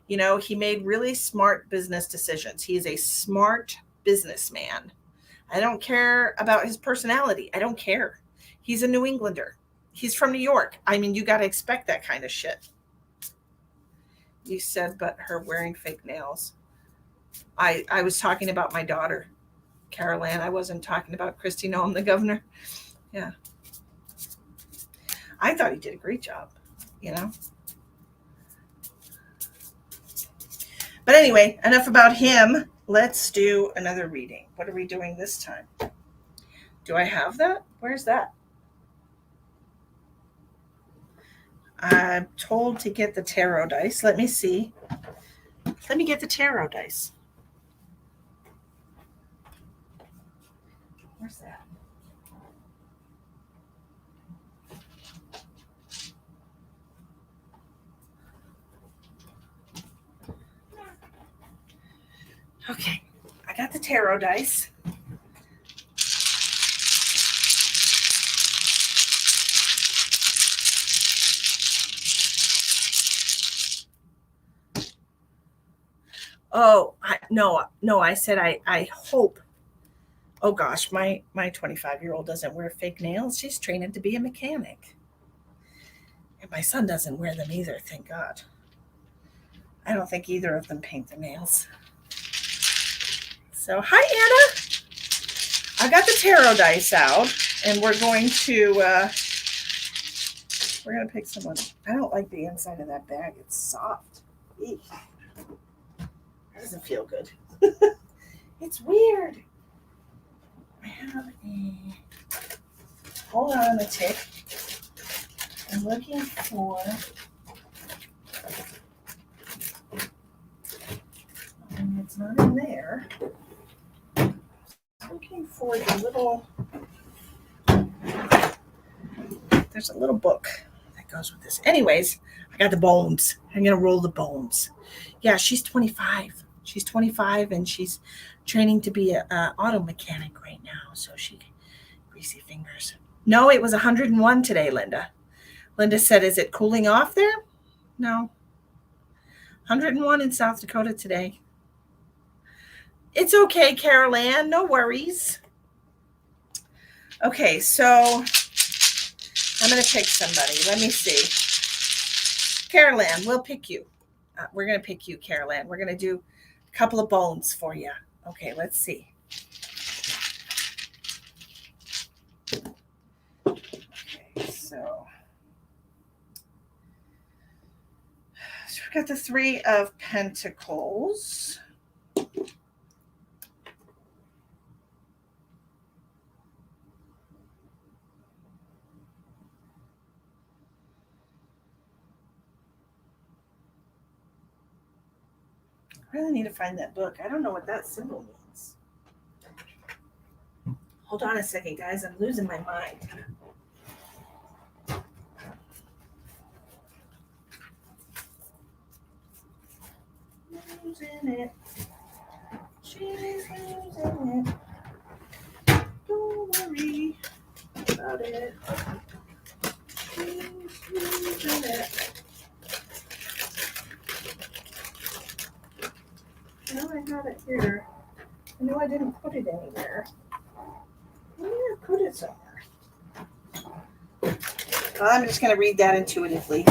He made really smart business decisions. He is a smart businessman. I don't care about his personality. I don't care. He's a New Englander. He's from New York. I mean, you got to expect that kind of shit. You said, but her wearing fake nails. I was talking about my daughter, Carol Ann. I wasn't talking about Kristi Noem, the governor. Yeah. I thought he did a great job, you know. But anyway, enough about him. Let's do another reading. What are we doing this time? Do I have that? Where's that? I'm told to get the tarot dice. Let me see. Let me get the tarot dice. Where's that? Okay, I got the tarot dice. Oh, no, I said I hope. Oh gosh, my 25-year-old doesn't wear fake nails. She's training to be a mechanic. And my son doesn't wear them either, thank God. I don't think either of them paint their nails. So, hi Anna. I got the tarot dice out, and we're going to pick someone. I don't like the inside of that bag. It's soft. Eek. That doesn't feel good. It's weird. I have a. Hold on a tick. I'm looking for. And it's not in there. I'm looking for the little. There's a little book that goes with this. Anyways, I got the bones. I'm gonna roll the bones. Yeah, she's 25. She's 25 and she's training to be an auto mechanic right now. So she greasy fingers. No, it was 101 today, Linda. Linda said, is it cooling off there? No. 101 in South Dakota today. It's okay, Carol Ann. No worries. Okay, so I'm going to pick somebody. Let me see. Carol Ann, we'll pick you. We're going to pick you, Carol Ann. We're going to do a couple of bones for you. Okay, let's see. Okay, so we've got the Three of Pentacles. I really need to find that book. I don't know what that symbol means. Hold on a second, guys. I'm losing my mind. Losing it. She's losing it. Don't worry about it. She's losing it. No, I have it here. I know I didn't put it anywhere. Where did I put it somewhere? Well, I'm just going to read that intuitively.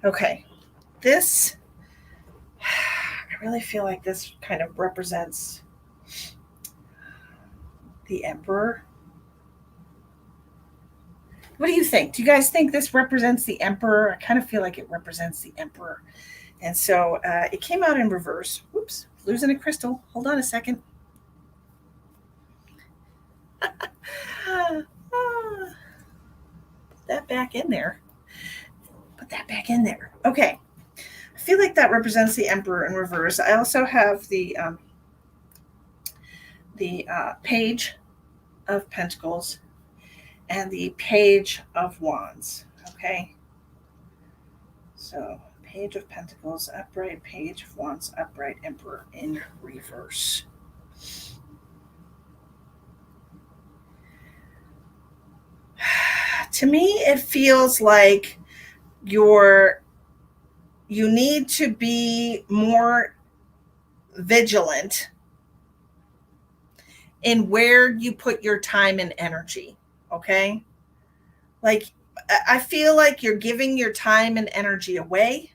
Okay. This, I really feel like this kind of represents the Emperor. What do you think? Do you guys think this represents the Emperor? I kind of feel like it represents the Emperor. And so it came out in reverse. Oops, losing a crystal. Hold on a second. Put that back in there. Put that back in there. Okay. I feel like that represents the Emperor in reverse. I also have the Page of Pentacles and the Page of Wands. Okay. So Page of Pentacles, upright, Page of Wands, upright, Emperor in reverse. To me, it feels like you need to be more vigilant in where you put your time and energy. Okay? Like, I feel like you're giving your time and energy away,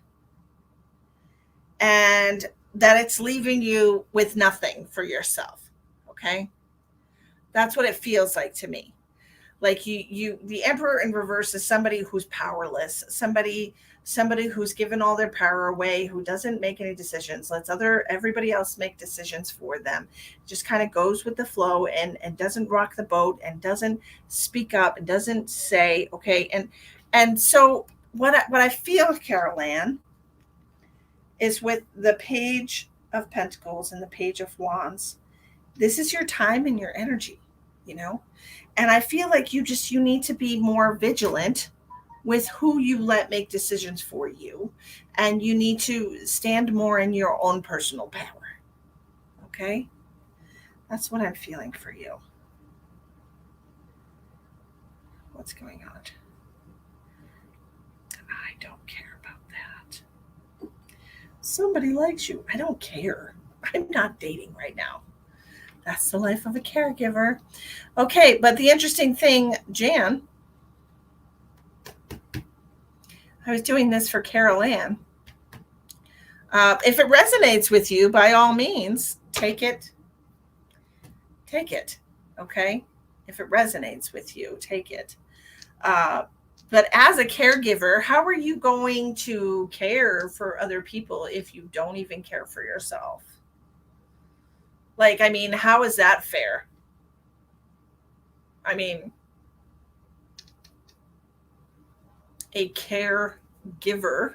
and that it's leaving you with nothing for yourself. Okay? That's what it feels like to me. Like the emperor in reverse is somebody who's powerless, somebody who's given all their power away, who doesn't make any decisions, lets everybody else make decisions for them, just kind of goes with the flow, and doesn't rock the boat, and doesn't speak up, and doesn't say okay. And so what I feel, Carol Ann, is with the page of pentacles and the page of wands, this is your time and your energy, you know. And I feel like you need to be more vigilant with who you let make decisions for you, and you need to stand more in your own personal power. Okay? That's what I'm feeling for you. What's going on? I don't care about that. Somebody likes you. I don't care. I'm not dating right now. That's the life of a caregiver. Okay, but the interesting thing, Jan, I was doing this for Carol Ann. If it resonates with you, by all means, take it. Take it. Okay? If it resonates with you, take it. But as a caregiver, how are you going to care for other people if you don't even care for yourself? Like, I mean, how is that fair? I mean, a caregiver,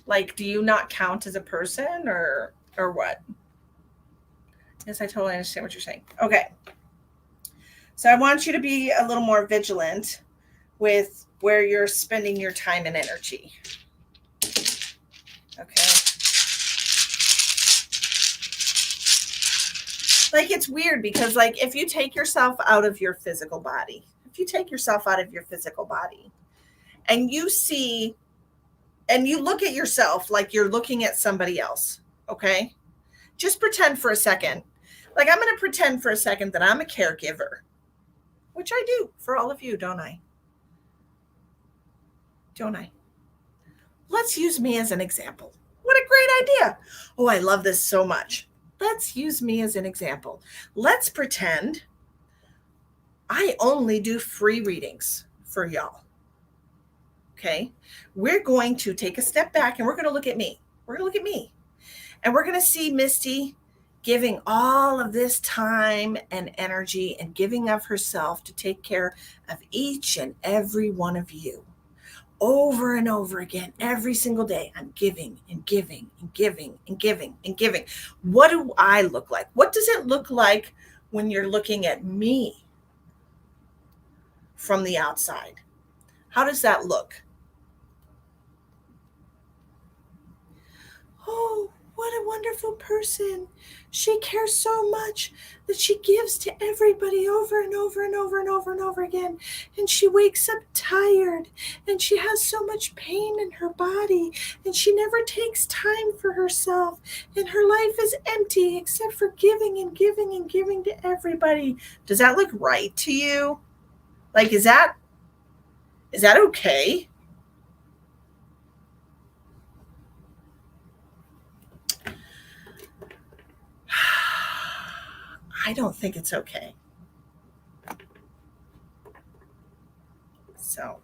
like, do you not count as a person, or what? Yes, I totally understand what you're saying. Okay. So I want you to be a little more vigilant with where you're spending your time and energy. Okay. Like, it's weird because, like, if you take yourself out of your physical body, and you see, and you look at yourself like you're looking at somebody else, okay? Just pretend for a second. Like, I'm going to pretend for a second that I'm a caregiver, which I do for all of you, don't I? Don't I? Let's use me as an example. What a great idea. Oh, I love this so much. Let's use me as an example. Let's pretend I only do free readings for y'all. Okay? We're going to take a step back and we're going to look at me. We're going to look at me. And we're going to see Misty giving all of this time and energy and giving of herself to take care of each and every one of you. Over and over again, every single day, I'm giving and giving and giving and giving and giving. What do I look like? What does it look like when you're looking at me from the outside? How does that look? Oh, what a wonderful person. She cares so much that she gives to everybody over and over and over and over and over again. And she wakes up tired, and she has so much pain in her body, and she never takes time for herself. And her life is empty except for giving and giving and giving to everybody. Does that look right to you? Like, is that okay? I don't think it's okay. So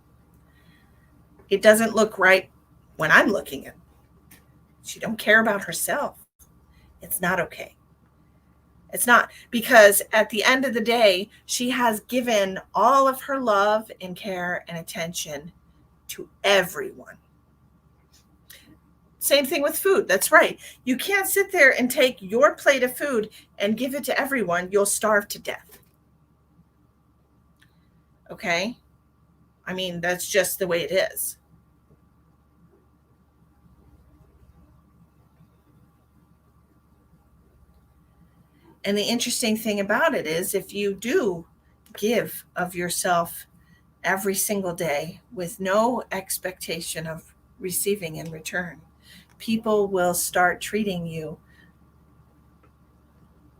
it doesn't look right when I'm looking at it. She don't care about herself. It's not okay. It's not, because at the end of the day, she has given all of her love and care and attention to everyone. Same thing with food. That's right. You can't sit there and take your plate of food and give it to everyone. You'll starve to death. Okay? I mean, that's just the way it is. And the interesting thing about it is, if you do give of yourself every single day with no expectation of receiving in return, people will start treating you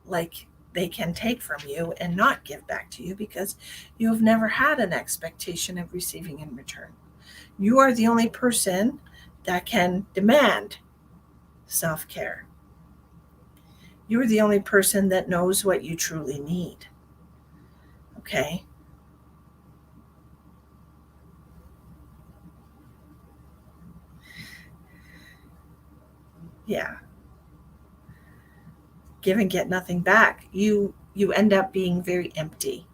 like they can take from you and not give back to you because you have never had an expectation of receiving in return. You are the only person that can demand self-care. You're the only person that knows what you truly need. Okay? Yeah. Give and get nothing back. You end up being very empty.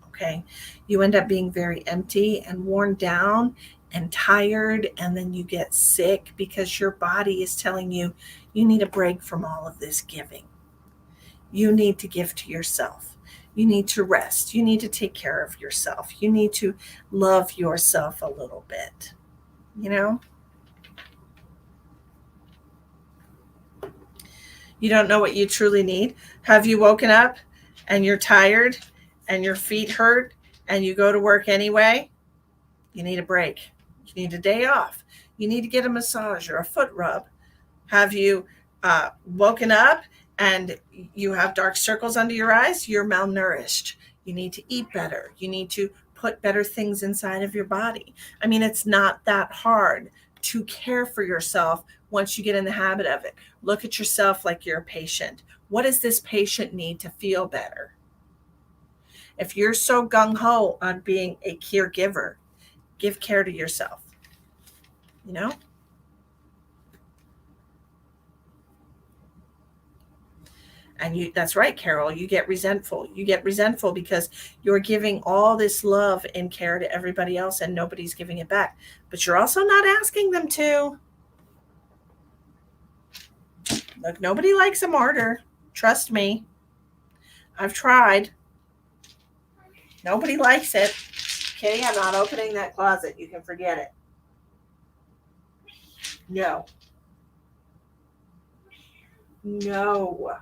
Okay? You end up being very empty and worn down and tired, and then you get sick because your body is telling you you need a break from all of this giving. You need to give to yourself. You need to rest. You need to take care of yourself. You need to love yourself a little bit. You know? You don't know what you truly need. Have you woken up and you're tired and your feet hurt and you go to work anyway? You need a break. You need a day off. You need to get a massage or a foot rub. Have you woken up and you have dark circles under your eyes? You're malnourished. You need to eat better. You need to put better things inside of your body. I mean, it's not that hard to care for yourself once you get in the habit of it. Look at yourself like you're a patient. What does this patient need to feel better? If you're so gung-ho on being a caregiver, give care to yourself. You know? And that's right, Carol, you get resentful. You get resentful because you're giving all this love and care to everybody else and nobody's giving it back. But you're also not asking them to. Look, nobody likes a martyr. Trust me. I've tried. Nobody likes it. Okay, I'm not opening that closet. You can forget it. No. No.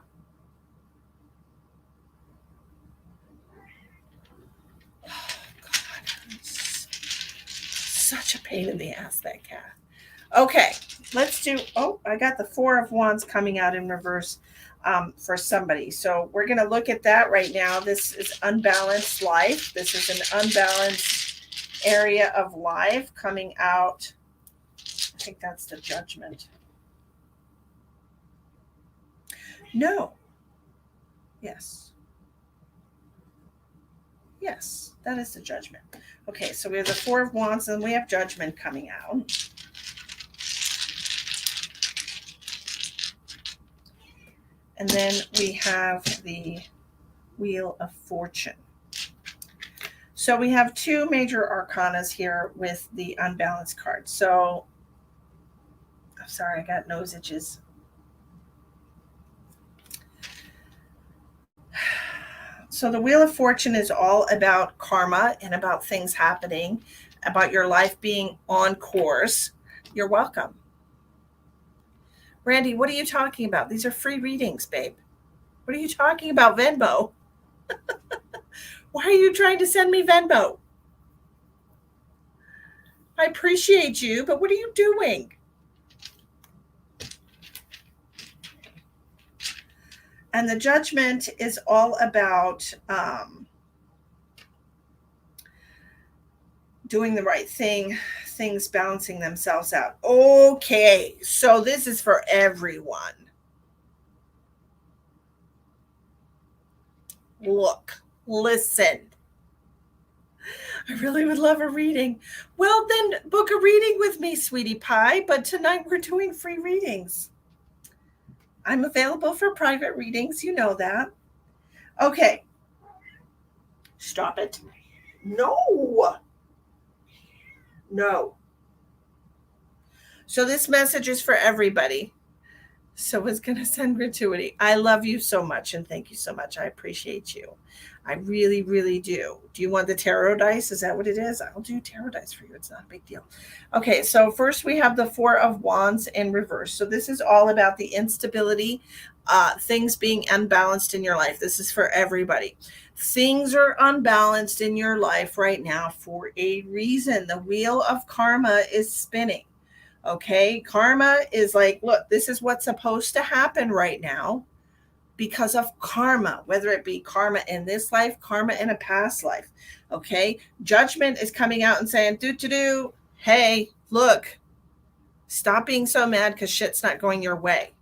Such a pain in the ass, that cat. Okay, let's do, I got the Four of Wands coming out in reverse for somebody. So we're going to look at that right now. This is unbalanced life. This is an unbalanced area of life coming out. I think that's the Judgment. No. Yes. Yes, that is the Judgment. Okay, so we have the Four of Wands and we have Judgment coming out. And then we have the Wheel of Fortune. So we have two major arcanas here with the unbalanced card. So, I'm sorry, I got nose itches. So the Wheel of Fortune is all about karma and about things happening, about your life being on course. You're welcome. Randy, what are you talking about? These are free readings, babe. What are you talking about, Venmo? Why are you trying to send me Venmo? I appreciate you, but what are you doing? And the Judgment is all about doing the right thing, things balancing themselves out. Okay, so this is for everyone. Look, listen. I really would love a reading. Well, then book a reading with me, sweetie pie, but tonight we're doing free readings. I'm available for private readings. You know that. Okay. Stop it. No. No. So this message is for everybody. So it's going to send gratuity. I love you so much and thank you so much. I appreciate you. I really, really do. Do you want the tarot dice? Is that what it is? I'll do tarot dice for you. It's not a big deal. Okay, so first we have the Four of Wands in reverse. So this is all about the instability, things being unbalanced in your life. This is for everybody. Things are unbalanced in your life right now for a reason. The wheel of karma is spinning. Okay, karma is like, look, this is what's supposed to happen right now. because of karma, whether it be karma in this life, karma in a past life. Okay. Judgment is coming out and saying, hey, look, stop being so mad because shit's not going your way.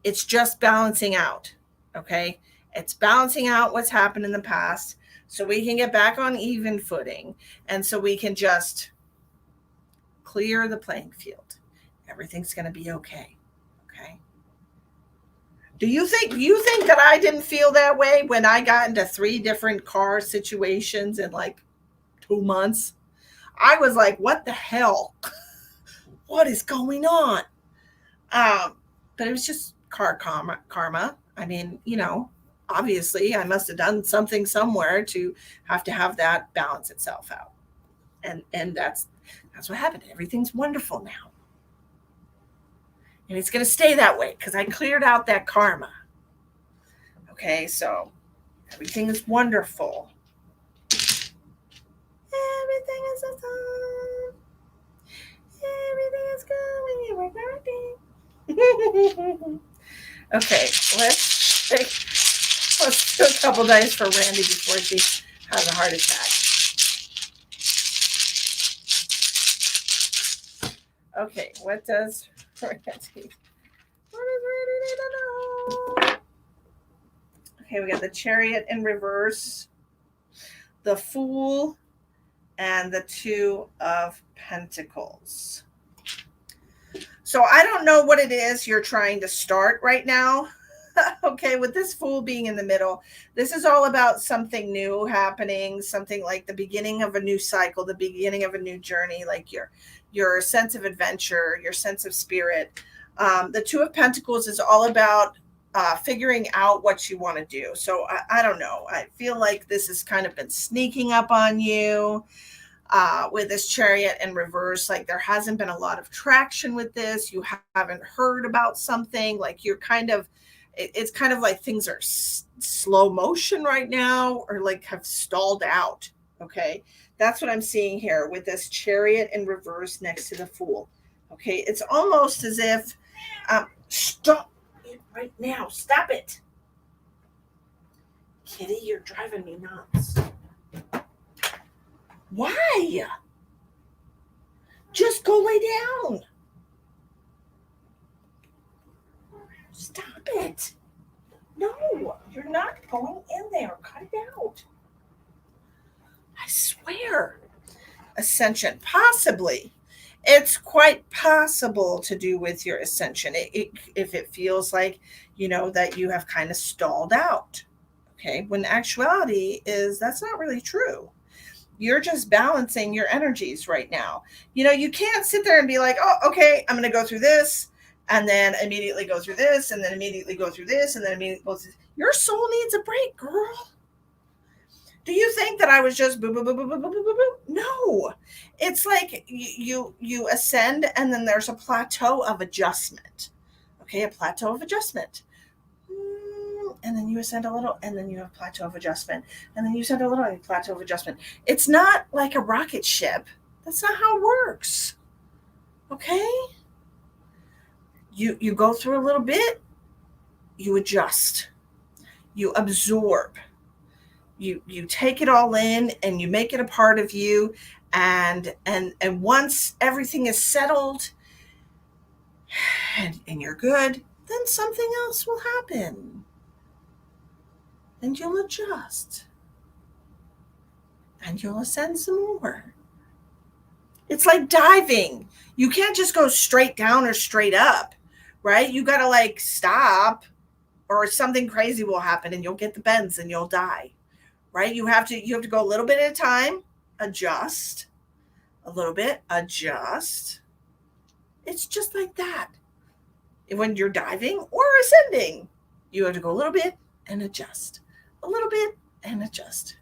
It's just balancing out. Okay. It's balancing out what's happened in the past so we can get back on even footing. And so we can just clear the playing field. Everything's going to be okay. Okay. Do you think that I didn't feel that way when I got into 3 different car situations in like 2 months? I was like, what the hell? What is going on? But it was just car karma. I mean, obviously I must have done something somewhere to have that balance itself out. And that's what happened. Everything's wonderful now. And it's going to stay that way because I cleared out that karma. Okay, so everything is wonderful. Everything is awesome. Everything is going. Okay, let's do a couple dice for Randy before she has a heart attack. Okay, what does Randy need to know? Okay, we got the Chariot in reverse, the Fool, and the 2 of Pentacles. So I don't know what it is you're trying to start right now. Okay, with this Fool being in the middle, this is all about something new happening, something like the beginning of a new cycle, the beginning of a new journey, like your sense of adventure, your sense of spirit. The 2 of Pentacles is all about figuring out what you want to do. So I don't know. I feel like this has kind of been sneaking up on you with this Chariot in reverse. Like there hasn't been a lot of traction with this. You haven't heard about something. Like you're kind of, it's kind of like things are slow motion right now or like have stalled out. Okay. That's what I'm seeing here with this Chariot in reverse next to the Fool. Okay. It's almost as if, stop it right now. Stop it. Kitty, you're driving me nuts. Why? Just go lay down. Stop it. No, you're not going in there. Cut it out. I swear. Ascension. Possibly. It's quite possible to do with your ascension. If it feels like, that you have kind of stalled out. Okay. When actuality is that's not really true. You're just balancing your energies right now. You can't sit there and be like, oh, okay, I'm going to go through this and then immediately go through this and then immediately go through this and then immediately go through this. Your soul needs a break, girl. Do you think that I was just boo, boo, boo, boo, boo, boo, boo, boo? No. It's like you ascend and then there's a plateau of adjustment. Okay, a plateau of adjustment. And then you ascend a little, and then you have a plateau of adjustment. And then you ascend a little, and plateau of adjustment. It's not like a rocket ship. That's not how it works. Okay? You go through a little bit, you adjust. You absorb. You take it all in, and you make it a part of you. And once everything is settled, and you're good, then something else will happen. And you'll adjust. And you'll ascend some more. It's like diving. You can't just go straight down or straight up, right? You got to stop or something crazy will happen and you'll get the bends and you'll die, right? You have to go a little bit at a time, adjust, a little bit, adjust. It's just like that. When you're diving or ascending, you have to go a little bit and adjust. A little bit and adjust.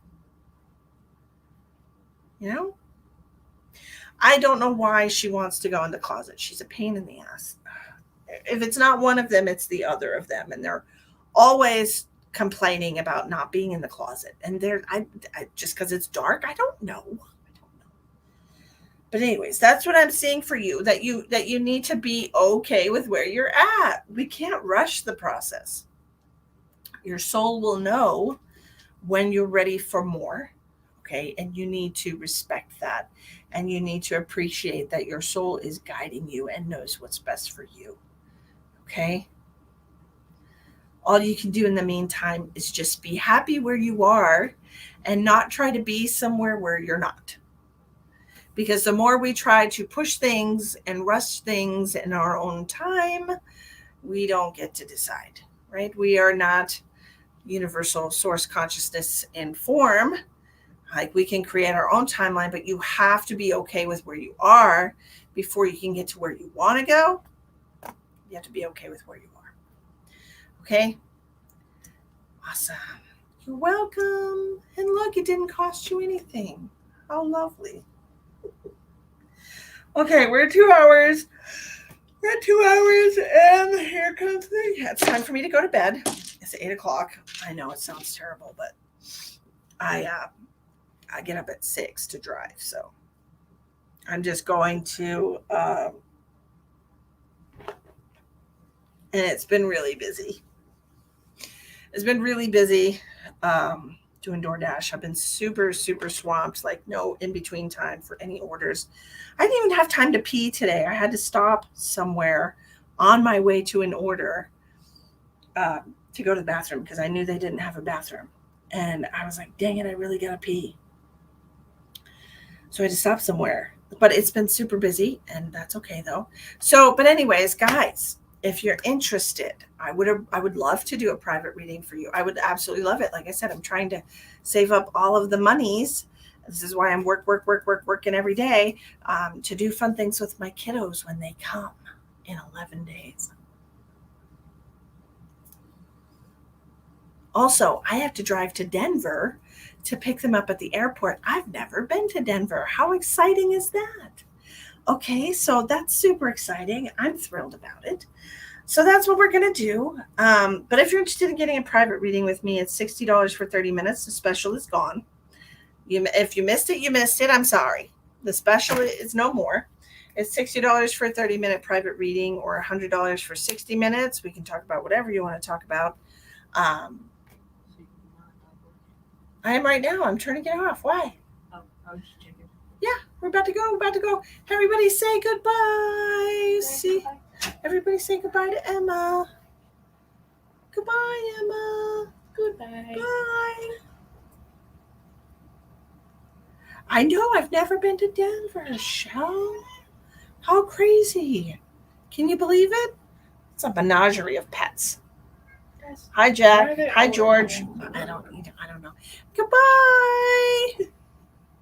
I don't know why she wants to go in the closet. She's a pain in the ass. If it's not one of them, it's the other of them. And they're always complaining about not being in the closet. And I just because it's dark, I don't know. But anyways, that's what I'm seeing for you, that you need to be okay with where you're at. We can't rush the process. Your soul will know when you're ready for more. Okay. And you need to respect that. And you need to appreciate that your soul is guiding you and knows what's best for you. Okay. All you can do in the meantime is just be happy where you are and not try to be somewhere where you're not. Because the more we try to push things and rush things in our own time, we don't get to decide, right? We are not universal source consciousness in form. Like, we can create our own timeline, but you have to be okay with where you are before you can get to where you want to go. You have to be okay with where you are. Okay? Awesome. You're welcome. And look, it didn't cost you anything. How lovely. Okay, we're at 2 hours. We're at 2 hours, and here comes it's time for me to go to bed. It's 8 o'clock. I know it sounds terrible, but I get up at 6 to drive, so I'm just going to, and it's been really busy. It's been really busy doing DoorDash. I've been super, super swamped, like no in-between time for any orders. I didn't even have time to pee today. I had to stop somewhere on my way to an order to go to the bathroom because I knew they didn't have a bathroom. And I was like, dang it, I really got to pee. So I had to stop somewhere. But it's been super busy, and that's okay, though. So, but anyways, guys, if you're interested, I would love to do a private reading for you. I would absolutely love it. Like I said, I'm trying to save up all of the monies. This is why I'm working every day to do fun things with my kiddos when they come in 11 days. Also, I have to drive to Denver to pick them up at the airport. I've never been to Denver. How exciting is that? Okay, so that's super exciting. I'm thrilled about it. So that's what we're going to do. But if you're interested in getting a private reading with me, it's $60 for 30 minutes. The special is gone. If you missed it, you missed it. I'm sorry. The special is no more. It's $60 for a 30-minute private reading or $100 for 60 minutes. We can talk about whatever you want to talk about. I am right now. I'm turning it off. Why? Oh, I was checking. Yeah, we're about to go. Everybody say goodbye. See, everybody say goodbye to Emma. Goodbye, Emma. Goodbye. Bye. I know, I've never been to Denver, Shell. How crazy. Can you believe it? It's a menagerie of pets. Hi, Jack. Hi, George. I don't know. Goodbye.